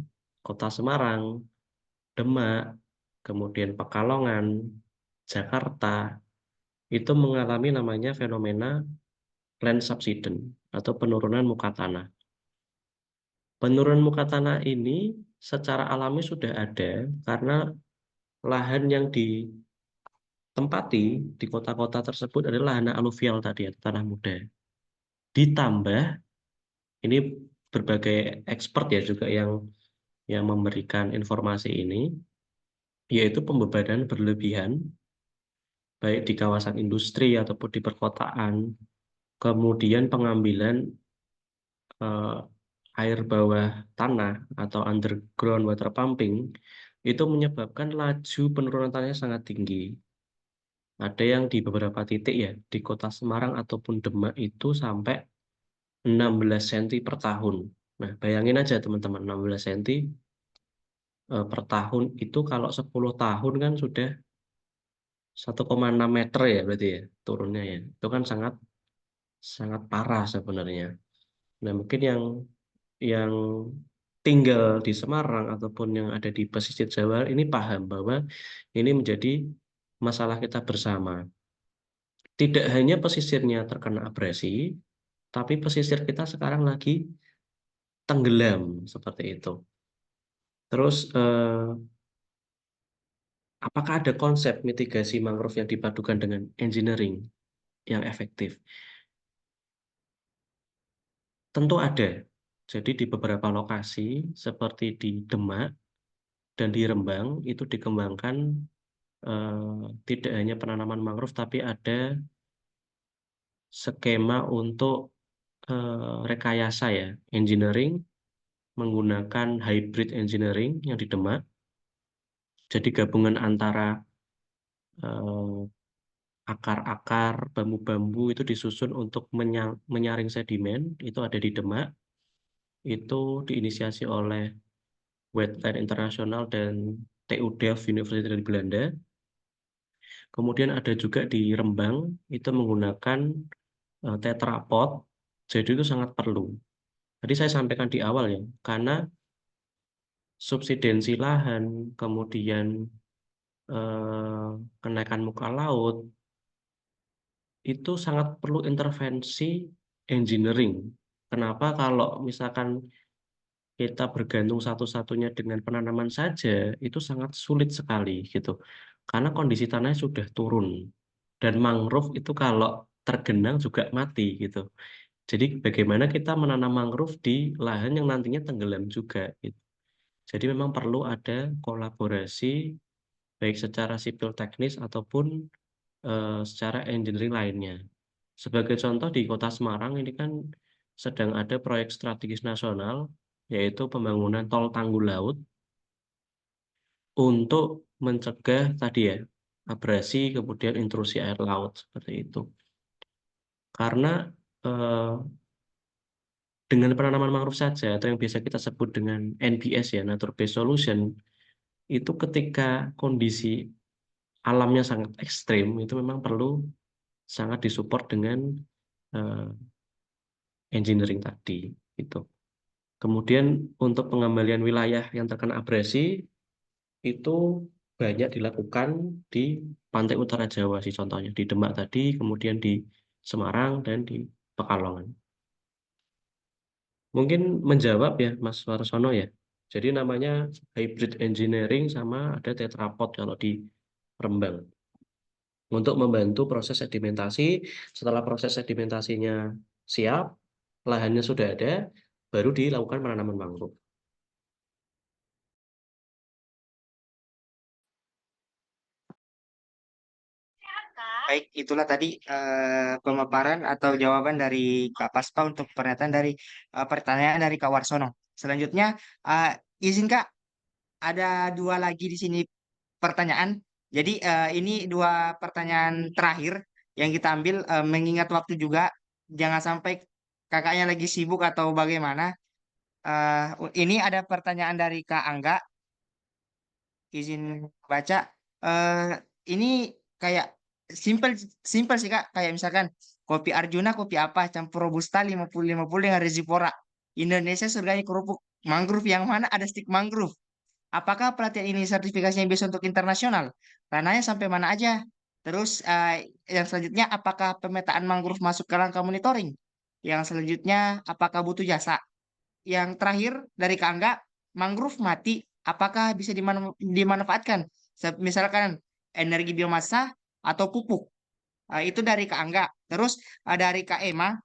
Kota Semarang, Demak, kemudian Pekalongan, Jakarta itu mengalami namanya fenomena land subsidence atau penurunan muka tanah. Penurunan muka tanah ini secara alami sudah ada karena lahan yang ditempati di kota-kota tersebut adalah lahan aluvial tadi ya, tanah muda. Ditambah ini berbagai expert ya juga yang memberikan informasi ini, yaitu pembebanan berlebihan baik di kawasan industri ataupun di perkotaan, kemudian pengambilan eh, air bawah tanah atau underground water pumping itu menyebabkan laju penurunan tanahnya sangat tinggi. Ada yang di beberapa titik ya di kota Semarang ataupun Demak itu sampai 16 cm per tahun. Nah, bayangin aja teman-teman 16 cm per tahun itu kalau 10 tahun kan sudah 1,6 meter ya berarti ya turunnya ya. Itu kan sangat sangat parah sebenarnya. Nah, mungkin yang tinggal di Semarang ataupun yang ada di pesisir Jawa ini paham bahwa ini menjadi masalah kita bersama. Tidak hanya pesisirnya terkena abrasi, tapi pesisir kita sekarang lagi tenggelam seperti itu. Terus apakah ada konsep mitigasi mangrove yang dipadukan dengan engineering yang efektif? Tentu ada. Jadi di beberapa lokasi seperti di Demak dan di Rembang itu dikembangkan tidak hanya penanaman mangrove tapi ada skema untuk rekayasa ya, engineering menggunakan hybrid engineering yang di Demak. Jadi gabungan antara akar-akar bambu-bambu itu disusun untuk menyaring sedimen, itu ada di Demak. Itu diinisiasi oleh Wetland International dan TU Delft University dari Belanda. Kemudian ada juga di Rembang, itu menggunakan tetrapod, jadi itu sangat perlu. Tadi saya sampaikan di awal ya, karena subsidensi lahan, kemudian kenaikan muka laut, itu sangat perlu intervensi engineering. Kenapa kalau misalkan kita bergantung satu-satunya dengan penanaman saja, itu sangat sulit sekali gitu. Karena kondisi tanahnya sudah turun. Dan mangrove itu kalau tergenang juga mati gitu. Jadi bagaimana kita menanam mangrove di lahan yang nantinya tenggelam juga gitu. Jadi memang perlu ada kolaborasi baik secara sipil teknis ataupun secara engineering lainnya. Sebagai contoh di Kota Semarang ini kan sedang ada proyek strategis nasional yaitu pembangunan tol Tanggul Laut untuk mencegah tadi ya abrasi kemudian intrusi air laut seperti itu. Karena eh, dengan penanaman mangrove saja atau yang biasa kita sebut dengan NBS ya, Nature Based Solution, itu ketika kondisi alamnya sangat ekstrim itu memang perlu sangat disupport dengan eh, engineering tadi itu. Kemudian untuk pengembalian wilayah yang terkena abrasi itu banyak dilakukan di pantai utara Jawa sih contohnya di Demak tadi, kemudian di Semarang dan di Pekalongan. Mungkin menjawab ya Mas Warsono ya. Jadi namanya hybrid engineering sama ada tetrapod kalau di Rembang untuk membantu proses sedimentasi. Setelah proses sedimentasinya siap, lahannya sudah ada, baru dilakukan penanaman mangrove. Baik, itulah tadi pemaparan atau jawaban dari Kak Paspa untuk pernyataan dari pertanyaan dari Kak Warsono. Selanjutnya, eh, izin Kak, ada dua lagi di sini pertanyaan. Jadi ini dua pertanyaan terakhir yang kita ambil mengingat waktu juga. Jangan sampai kakaknya lagi sibuk atau bagaimana. Ini ada pertanyaan dari Kak Angga. Izin baca. Eh ini kayak simple simple sih Kak. Kayak misalkan kopi Arjuna, kopi apa? Campur Robusta 50-50 dengan Resipora. Indonesia surganya kerupuk. Mangrove yang mana ada stik mangrove? Apakah pelatihan ini sertifikasinya bisa untuk internasional? Rananya sampai mana aja? Terus yang selanjutnya, apakah pemetaan mangrove masuk ke rangka monitoring? Yang selanjutnya, apakah butuh jasa? Yang terakhir dari Kak Angga, mangrove mati, apakah bisa dimanfaatkan? Misalkan energi biomasa atau pupuk. Itu dari Kak Angga. Terus dari Kak Emma,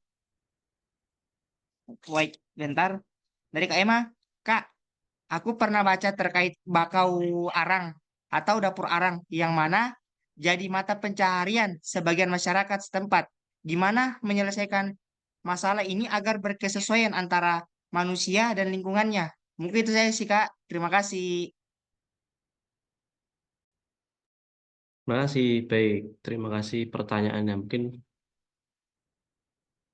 wait, bentar. Dari Kak Emma, Kak, aku pernah baca terkait bakau arang atau dapur arang yang mana jadi mata pencaharian sebagian masyarakat setempat. Gimana menyelesaikan masalah ini agar berkesesuaian antara manusia dan lingkungannya? Mungkin itu saya sih, Kak. Terima kasih. Makasih, baik. Terima kasih pertanyaannya. Mungkin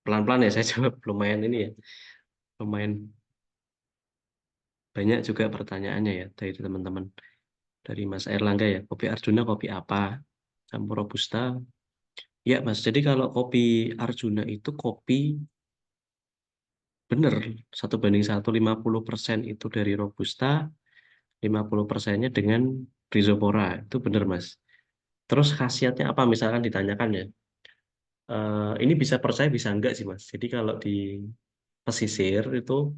pelan-pelan ya saya jawab. Lumayan ini ya. Lumayan banyak juga pertanyaannya ya dari teman-teman. Dari Mas Erlangga ya. Kopi Arjuna kopi apa? Campur Robusta. Ya Mas, jadi kalau kopi Arjuna itu kopi bener 1:1, 50% itu dari Robusta, 50%-nya dengan Rhizopora. Itu bener Mas. Terus khasiatnya apa misalkan ditanyakan ya. Ini bisa percaya bisa enggak sih Mas. Jadi kalau di pesisir itu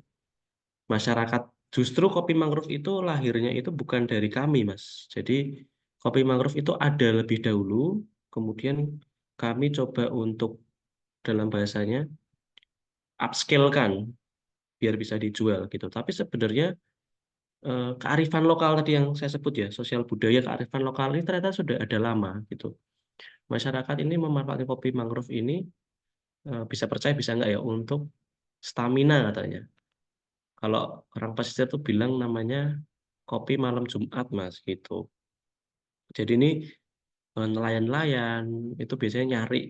masyarakat justru kopi mangrove itu lahirnya itu bukan dari kami Mas. Jadi kopi mangrove itu ada lebih dahulu, kemudian kami coba untuk dalam bahasanya upscale-kan biar bisa dijual gitu. Tapi sebenarnya kearifan lokal tadi yang saya sebut ya, sosial budaya kearifan lokal ini ternyata sudah ada lama gitu. Masyarakat ini memanfaatkan kopi mangrove ini bisa percaya bisa enggak ya untuk stamina katanya. Kalau orang pesisir tuh bilang namanya kopi malam Jumat Mas gitu. Jadi ini nelayan-nelayan itu biasanya nyari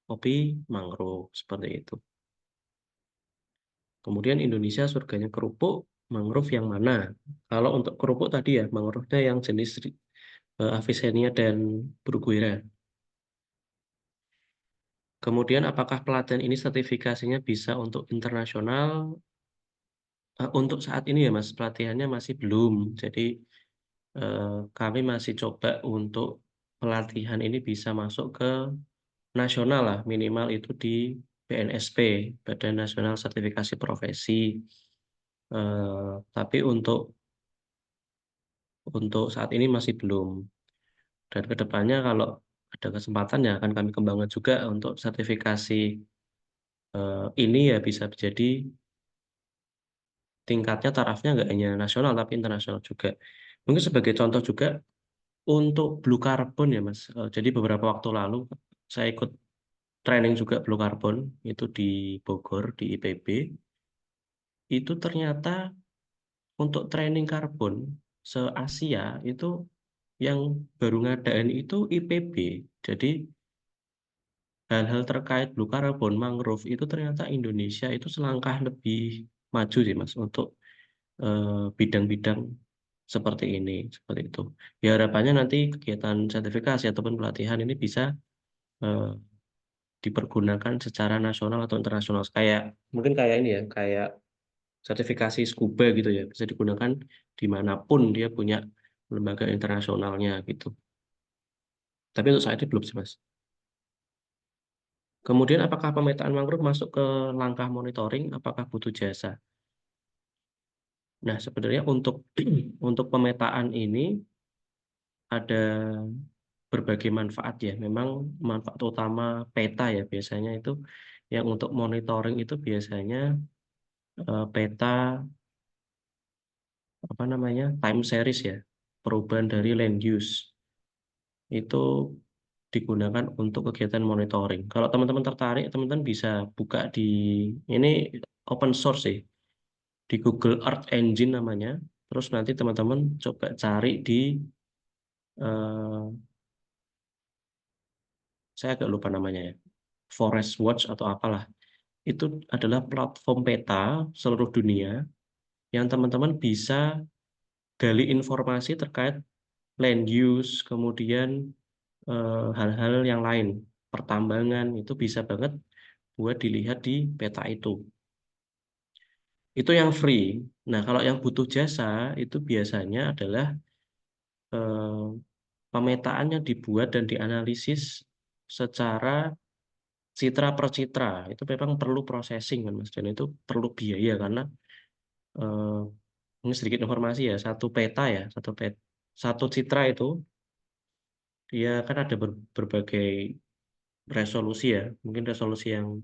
kopi mangrove seperti itu. Kemudian Indonesia surganya kerupuk, mangrove yang mana? Kalau untuk kerupuk tadi ya, mangrove-nya yang jenis Avicennia dan Bruguiera. Kemudian apakah pelatihan ini sertifikasinya bisa untuk internasional? Untuk saat ini ya Mas, pelatihannya masih belum. Jadi kami masih coba untuk pelatihan ini bisa masuk ke nasional lah, minimal itu di BNSP, Badan Nasional Sertifikasi Profesi. Tapi untuk saat ini masih belum. Dan kedepannya kalau ada kesempatan ya akan kami kembangkan juga untuk sertifikasi ini ya bisa jadi tingkatnya tarafnya nggak hanya nasional tapi internasional juga. Mungkin sebagai contoh juga untuk blue carbon ya Mas. Jadi beberapa waktu lalu saya ikut training juga blue carbon itu di Bogor di IPB. Itu ternyata untuk training karbon se-Asia itu yang baru ngadain itu IPB. Jadi hal-hal terkait blue carbon, mangrove itu ternyata Indonesia itu selangkah lebih maju sih Mas untuk bidang-bidang seperti ini, seperti itu. Ya harapannya nanti kegiatan sertifikasi ataupun pelatihan ini bisa eh, dipergunakan secara nasional atau internasional. Kayak mungkin kayak ini ya, kayak sertifikasi scuba gitu ya, bisa digunakan dimanapun dia punya lembaga internasionalnya gitu. Tapi untuk saat ini belum sih Mas. Kemudian apakah pemetaan mangrove masuk ke langkah monitoring? Apakah butuh jasa? Nah, sebenarnya untuk untuk pemetaan ini ada berbagai manfaat ya. Memang manfaat utama peta ya biasanya itu yang untuk monitoring itu biasanya peta apa namanya time series ya, perubahan dari land use itu digunakan untuk kegiatan monitoring. Kalau teman-teman tertarik, teman-teman bisa buka di ini open source sih di Google Earth Engine namanya. Terus nanti teman-teman coba cari di eh, saya agak lupa namanya ya, Forest Watch atau apalah. Itu adalah platform peta seluruh dunia yang teman-teman bisa gali informasi terkait land use, kemudian hal-hal yang lain, pertambangan itu bisa banget buat dilihat di peta itu. Itu yang free. Nah, kalau yang butuh jasa itu biasanya adalah eh, pemetaan yang dibuat dan dianalisis secara citra per citra. Itu memang perlu processing kan Mas, dan itu perlu biaya karena eh, Ini sedikit informasi ya, satu peta ya, satu citra itu dia kan ada berbagai resolusi ya, mungkin resolusi yang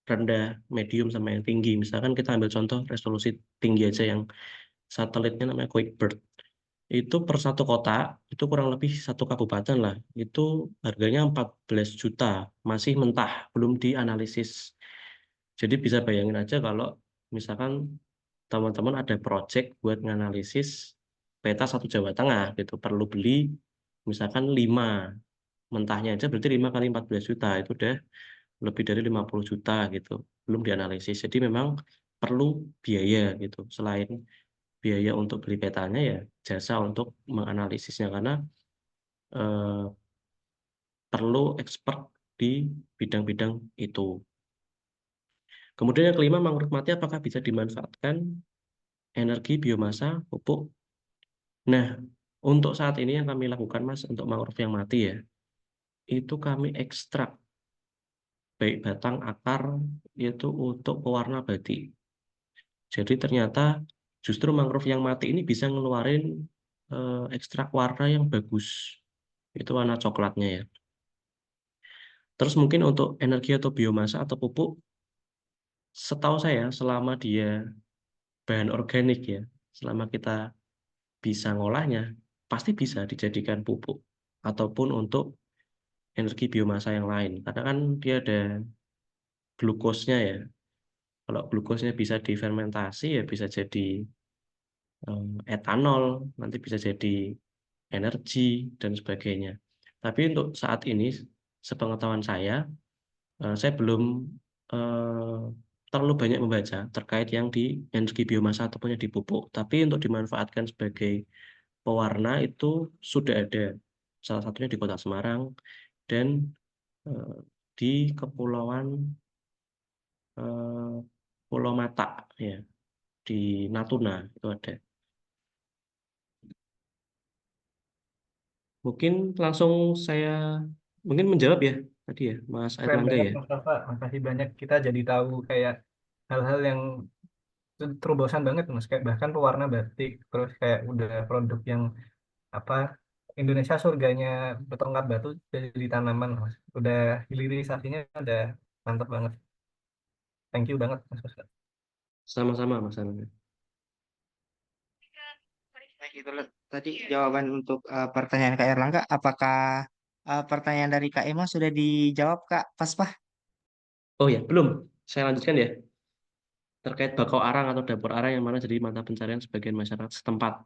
rendah, medium, sama yang tinggi. Misalkan kita ambil contoh resolusi tinggi aja yang satelitnya namanya Kuiperbert. Itu per satu kotak, itu kurang lebih satu kabupaten lah. Itu harganya 14 juta, masih mentah, belum dianalisis. Jadi bisa bayangin aja kalau misalkan teman-teman ada project buat nganalisis peta satu Jawa Tengah gitu, perlu beli misalkan 5 mentahnya aja berarti 5 kali 14 juta, itu udah lebih dari 50 juta gitu, belum dianalisis. Jadi memang perlu biaya gitu. Selain biaya untuk beli petanya ya jasa untuk menganalisisnya, karena eh, perlu expert di bidang-bidang itu. Kemudian yang kelima, mangrove mati apakah bisa dimanfaatkan energi biomasa pupuk? Nah, untuk saat ini yang kami lakukan Mas, untuk mangrove yang mati ya, itu kami ekstrak baik batang, akar, itu untuk pewarna batik. Jadi ternyata justru mangrove yang mati ini bisa ngeluarin ekstrak warna yang bagus. Itu warna coklatnya ya. Terus mungkin untuk energi atau biomasa atau pupuk, setahu saya selama dia bahan organik ya, selama kita bisa ngolahnya, pasti bisa dijadikan pupuk ataupun untuk energi biomasa yang lain. Karena kan dia ada glukosnya ya. Kalau glukosnya bisa difermentasi ya bisa jadi etanol, nanti bisa jadi energi dan sebagainya. Tapi untuk saat ini, sepengetahuan saya belum eh, terlalu banyak membaca terkait yang di energi biomasa ataupun yang di pupuk. Tapi untuk dimanfaatkan sebagai pewarna itu sudah ada. Salah satunya di Kota Semarang dan eh, di Kepulauan eh, Pulau Mata ya, di Natuna itu ada. Mungkin langsung saya mungkin menjawab ya tadi ya Mas Keren Airlangga banget ya. Mas Rafa, makasih banyak, kita jadi tahu kayak hal-hal yang terobosan banget Mas, kayak bahkan pewarna batik, terus kayak udah produk yang apa, Indonesia surganya bertongkat batu dari tanaman Mas. Udah hilirisasinya udah mantap banget. Thank you banget Mas. Sama-sama Mas Airlangga. Baik, itu tadi jawaban untuk pertanyaan Kak Erlangga. Apakah pertanyaan dari Kak Ema sudah dijawab Kak Paspah? Oh ya, belum. Saya lanjutkan ya. Terkait bakau arang atau dapur arang yang mana jadi mata pencarian sebagian masyarakat setempat.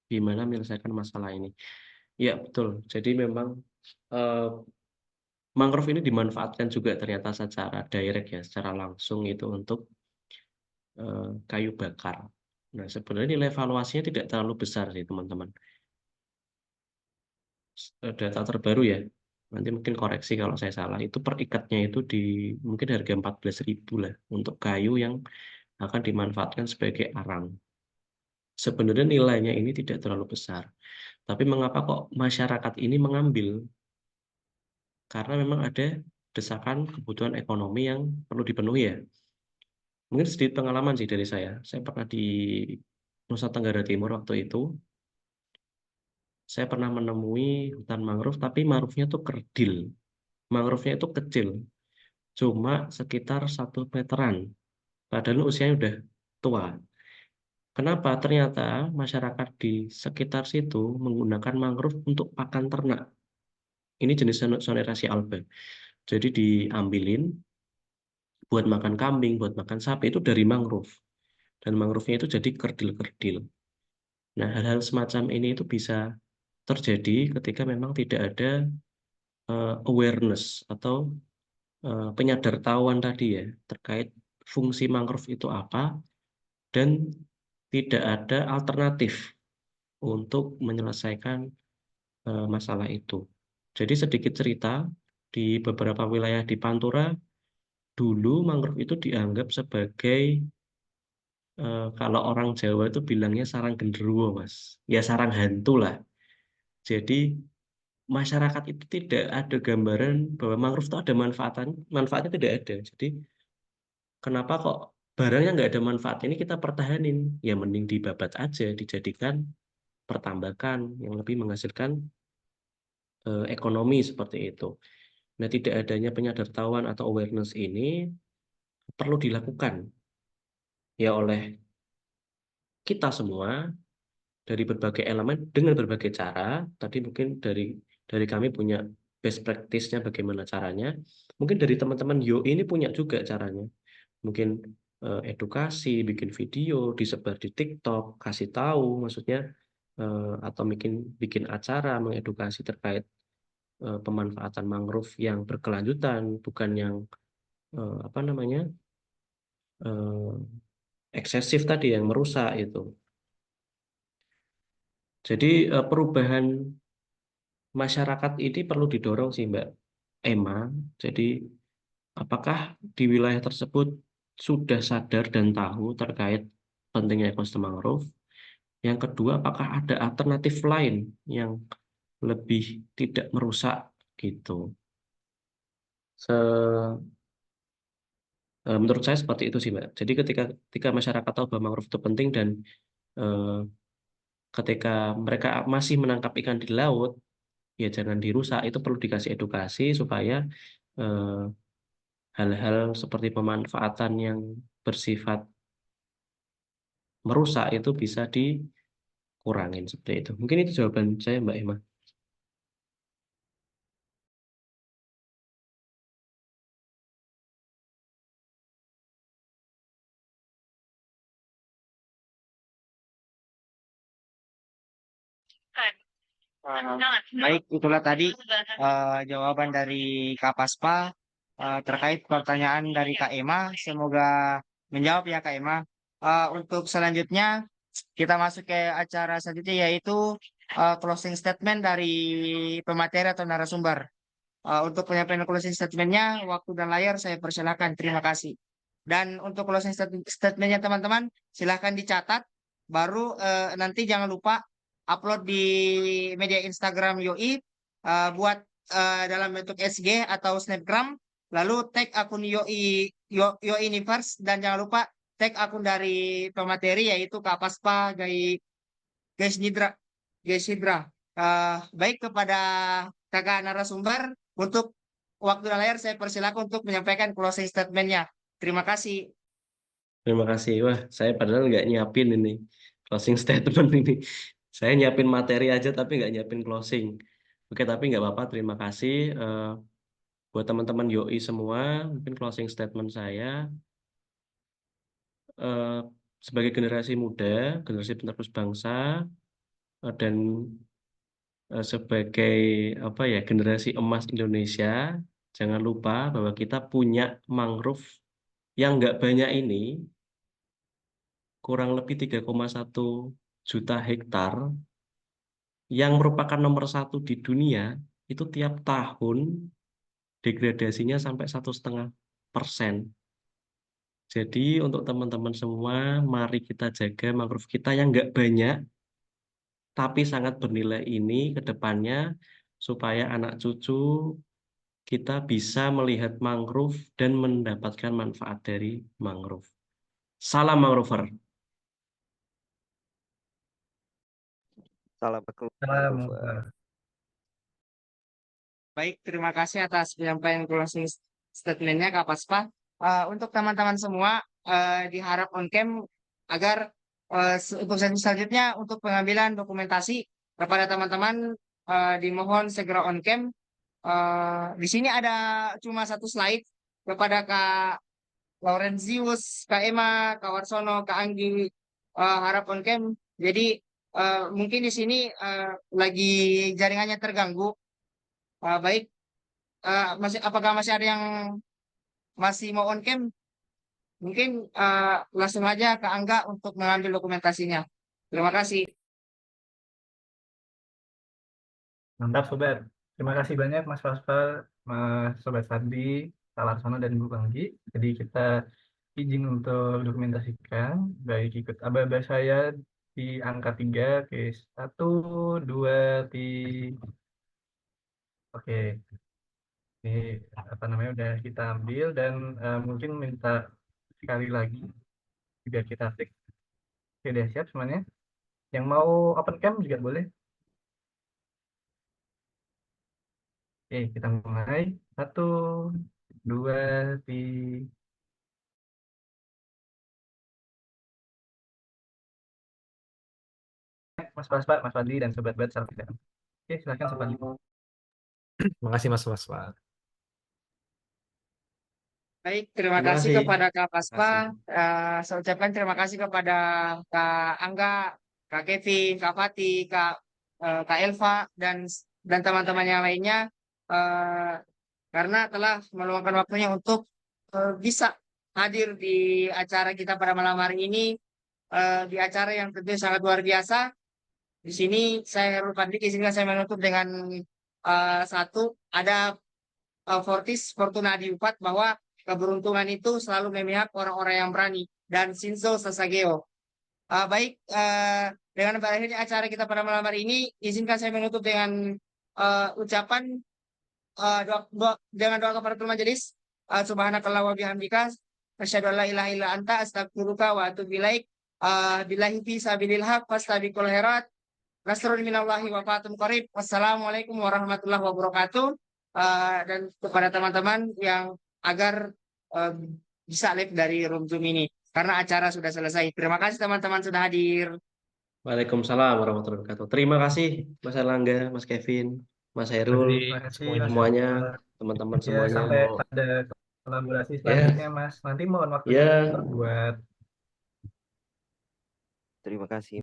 Gimana menyelesaikan masalah ini? Ya, betul. Jadi memang eh, mangrove ini dimanfaatkan juga ternyata secara direct ya, secara langsung itu untuk kayu bakar. Nah, sebenarnya nilai valuasinya tidak terlalu besar sih, teman-teman. Data terbaru ya, nanti mungkin koreksi kalau saya salah, itu per ikatnya itu di mungkin harga 14.000 lah untuk kayu yang akan dimanfaatkan sebagai arang. Sebenarnya nilainya ini tidak terlalu besar, tapi mengapa kok masyarakat ini mengambil? Karena memang ada desakan kebutuhan ekonomi yang perlu dipenuhi ya. Mungkin sedikit pengalaman sih dari saya. Saya pernah di Nusa Tenggara Timur waktu itu, saya pernah menemui hutan mangrove, tapi mangrove-nya tuh kerdil. Mangrove-nya itu kecil, cuma sekitar 1 meteran. Padahal usianya udah tua. Kenapa? Ternyata masyarakat di sekitar situ menggunakan mangrove untuk pakan ternak. Ini jenis Soneracea alba. Jadi diambilin buat makan kambing, buat makan sapi itu dari mangrove. Dan mangrove-nya itu jadi kerdil-kerdil. Nah, hal-hal semacam ini itu bisa terjadi ketika memang tidak ada awareness atau penyadartahuan tadi ya terkait fungsi mangrove itu apa dan tidak ada alternatif untuk menyelesaikan masalah itu. Jadi sedikit cerita, di beberapa wilayah di Pantura dulu mangrove itu dianggap sebagai kalau orang Jawa itu bilangnya sarang genderuwo, Mas. Ya sarang hantu lah. Jadi masyarakat itu tidak ada gambaran bahwa mangrove itu ada manfaatnya tidak ada. Jadi kenapa kok barangnya nggak ada manfaat ini kita pertahanin, ya mending dibabat aja, dijadikan pertambakan yang lebih menghasilkan ekonomi seperti itu. Nah, tidak adanya penyadartahuan atau awareness ini perlu dilakukan ya oleh kita semua dari berbagai elemen dengan berbagai cara. Tadi mungkin dari kami punya best practice-nya bagaimana caranya. Mungkin dari teman-teman Yo ini punya juga caranya. Mungkin edukasi, bikin video, disebar di TikTok, kasih tahu maksudnya atau bikin acara mengedukasi terkait pemanfaatan mangrove yang berkelanjutan, bukan yang apa namanya eh, eksesif tadi yang merusak itu. Jadi perubahan masyarakat ini perlu didorong sih Mbak Emma. Jadi apakah di wilayah tersebut sudah sadar dan tahu terkait pentingnya ekosistem mangrove? Yang kedua, apakah ada alternatif lain yang lebih tidak merusak gitu? Menurut saya seperti itu sih Mbak. Jadi ketika masyarakat tahu bahwa mangrove itu penting dan eh, ketika mereka masih menangkap ikan di laut, ya jangan dirusak. Itu perlu dikasih edukasi supaya eh, hal-hal seperti pemanfaatan yang bersifat merusak itu bisa dikurangin seperti itu. Mungkin itu jawaban saya Mbak Emma. Baik, itulah tadi jawaban dari Kak Paspa terkait pertanyaan dari Kak Ema. Semoga menjawab ya Kak Ema. Untuk selanjutnya kita masuk ke acara selanjutnya yaitu closing statement dari pemateri atau narasumber. Untuk penyampaian closing statementnya, waktu dan layar saya persilakan. Terima kasih. Dan untuk closing statementnya teman-teman, silahkan dicatat. Baru nanti jangan lupa upload di media Instagram Yoi buat dalam bentuk SG atau Snapgram. Lalu tag akun Yoi Universe dan jangan lupa tag akun dari pemateri yaitu Kak Paspa, Guys Nidra, Guys Hidra. Baik kepada kakak narasumber untuk waktu dan layar saya persilakan untuk menyampaikan closing statement-nya. Terima kasih. Terima kasih. Wah, saya padahal nggak nyiapin ini closing statement ini. Saya nyiapin materi aja tapi nggak nyiapin closing. Oke, tapi nggak apa-apa. Terima kasih buat teman-teman Yoi semua. Mungkin closing statement saya eh, sebagai generasi muda, generasi penerus bangsa, dan sebagai apa ya generasi emas Indonesia, jangan lupa bahwa kita punya mangrove yang nggak banyak ini, kurang lebih 3,1 juta hektar, yang merupakan nomor satu di dunia, itu tiap tahun degradasinya sampai 1,5%. Jadi untuk teman-teman semua, mari kita jaga mangrove kita yang nggak banyak, tapi sangat bernilai ini ke depannya, supaya anak cucu kita bisa melihat mangrove dan mendapatkan manfaat dari mangrove. Salam mangrover. Salam Salam. mangrove. Baik, terima kasih atas penyampaian closing statement-nya Kak Paspa. Untuk teman-teman semua diharap on cam agar untuk sesi selanjutnya untuk pengambilan dokumentasi kepada teman-teman dimohon segera on cam. Di sini ada cuma satu slide kepada Kak Laurenzius, Kak Emma, Kak Warsono, Kak Anggi harap on cam. Jadi mungkin di sini lagi jaringannya terganggu. Baik, apakah masih ada yang masih mau on cam? Mungkin langsung aja ke Angga untuk mengambil dokumentasinya. Terima kasih. Mantap, Sobat. Terima kasih banyak, Mas Fasfa, Mas Sobat Fadli, Pak Larsono, dan Bu Banggi. Jadi kita izin untuk dokumentasikan. Baik, ikut aba-aba saya di angka 3. Oke, 1, 2, 3. Oke, ini apa namanya udah kita ambil dan mungkin minta sekali lagi biar kita fix. Oke, udah siap semuanya. Yang mau open cam juga boleh. Oke, kita mulai. 1, 2, 3. Mas Paspa, Mas Fadli, dan Sobat Bat salam kenal. Oke, silakan Sobat Fadli. Makasih Mas Waspa. Baik, terima Terima kasih kasih. kepada Kak Terima Paspa. kasih. Saya ucapkan terima kasih kepada Kak Angga, Kak Kevin, Kak Fatih, Kak Elva, dan teman-teman yang lainnya eh, karena telah meluangkan waktunya untuk bisa hadir di acara kita pada malam hari ini, di acara yang tentu sangat luar biasa. Di sini saya Herul Fadli, izinkan saya menutup dengan ada Fortis Fortuna Diupat bahwa keberuntungan itu selalu memihak orang-orang yang berani dan Shinzo Sasageo. Baik, dengan berakhirnya acara kita pada malam hari ini, izinkan saya menutup dengan ucapan dengan doa kafaratul majelis. Subhanakallah wa bihamdika asyhadu an la ilaha illa anta astaghfiruka wa atubu ilaik. Billahi fi sabilil haq fastabiqul khairat. Nasrun minallahi wa fatum qarib. Wassalamualaikum warahmatullahi wabarakatuh. Dan kepada teman-teman yang agar eh, bisa live dari room Zoom ini karena acara sudah selesai. Terima kasih teman-teman sudah hadir. Waalaikumsalam warahmatullahi wabarakatuh. Terima kasih Mas Erlangga, Mas Kevin, Mas Hairul, Fadli, Terima kasih, semuanya. Mas. semuanya, teman-teman Ya, semuanya. sampai pada kolaborasi Ya, selanjutnya, Mas. Nanti mohon waktunya ya. buat Terima kasih.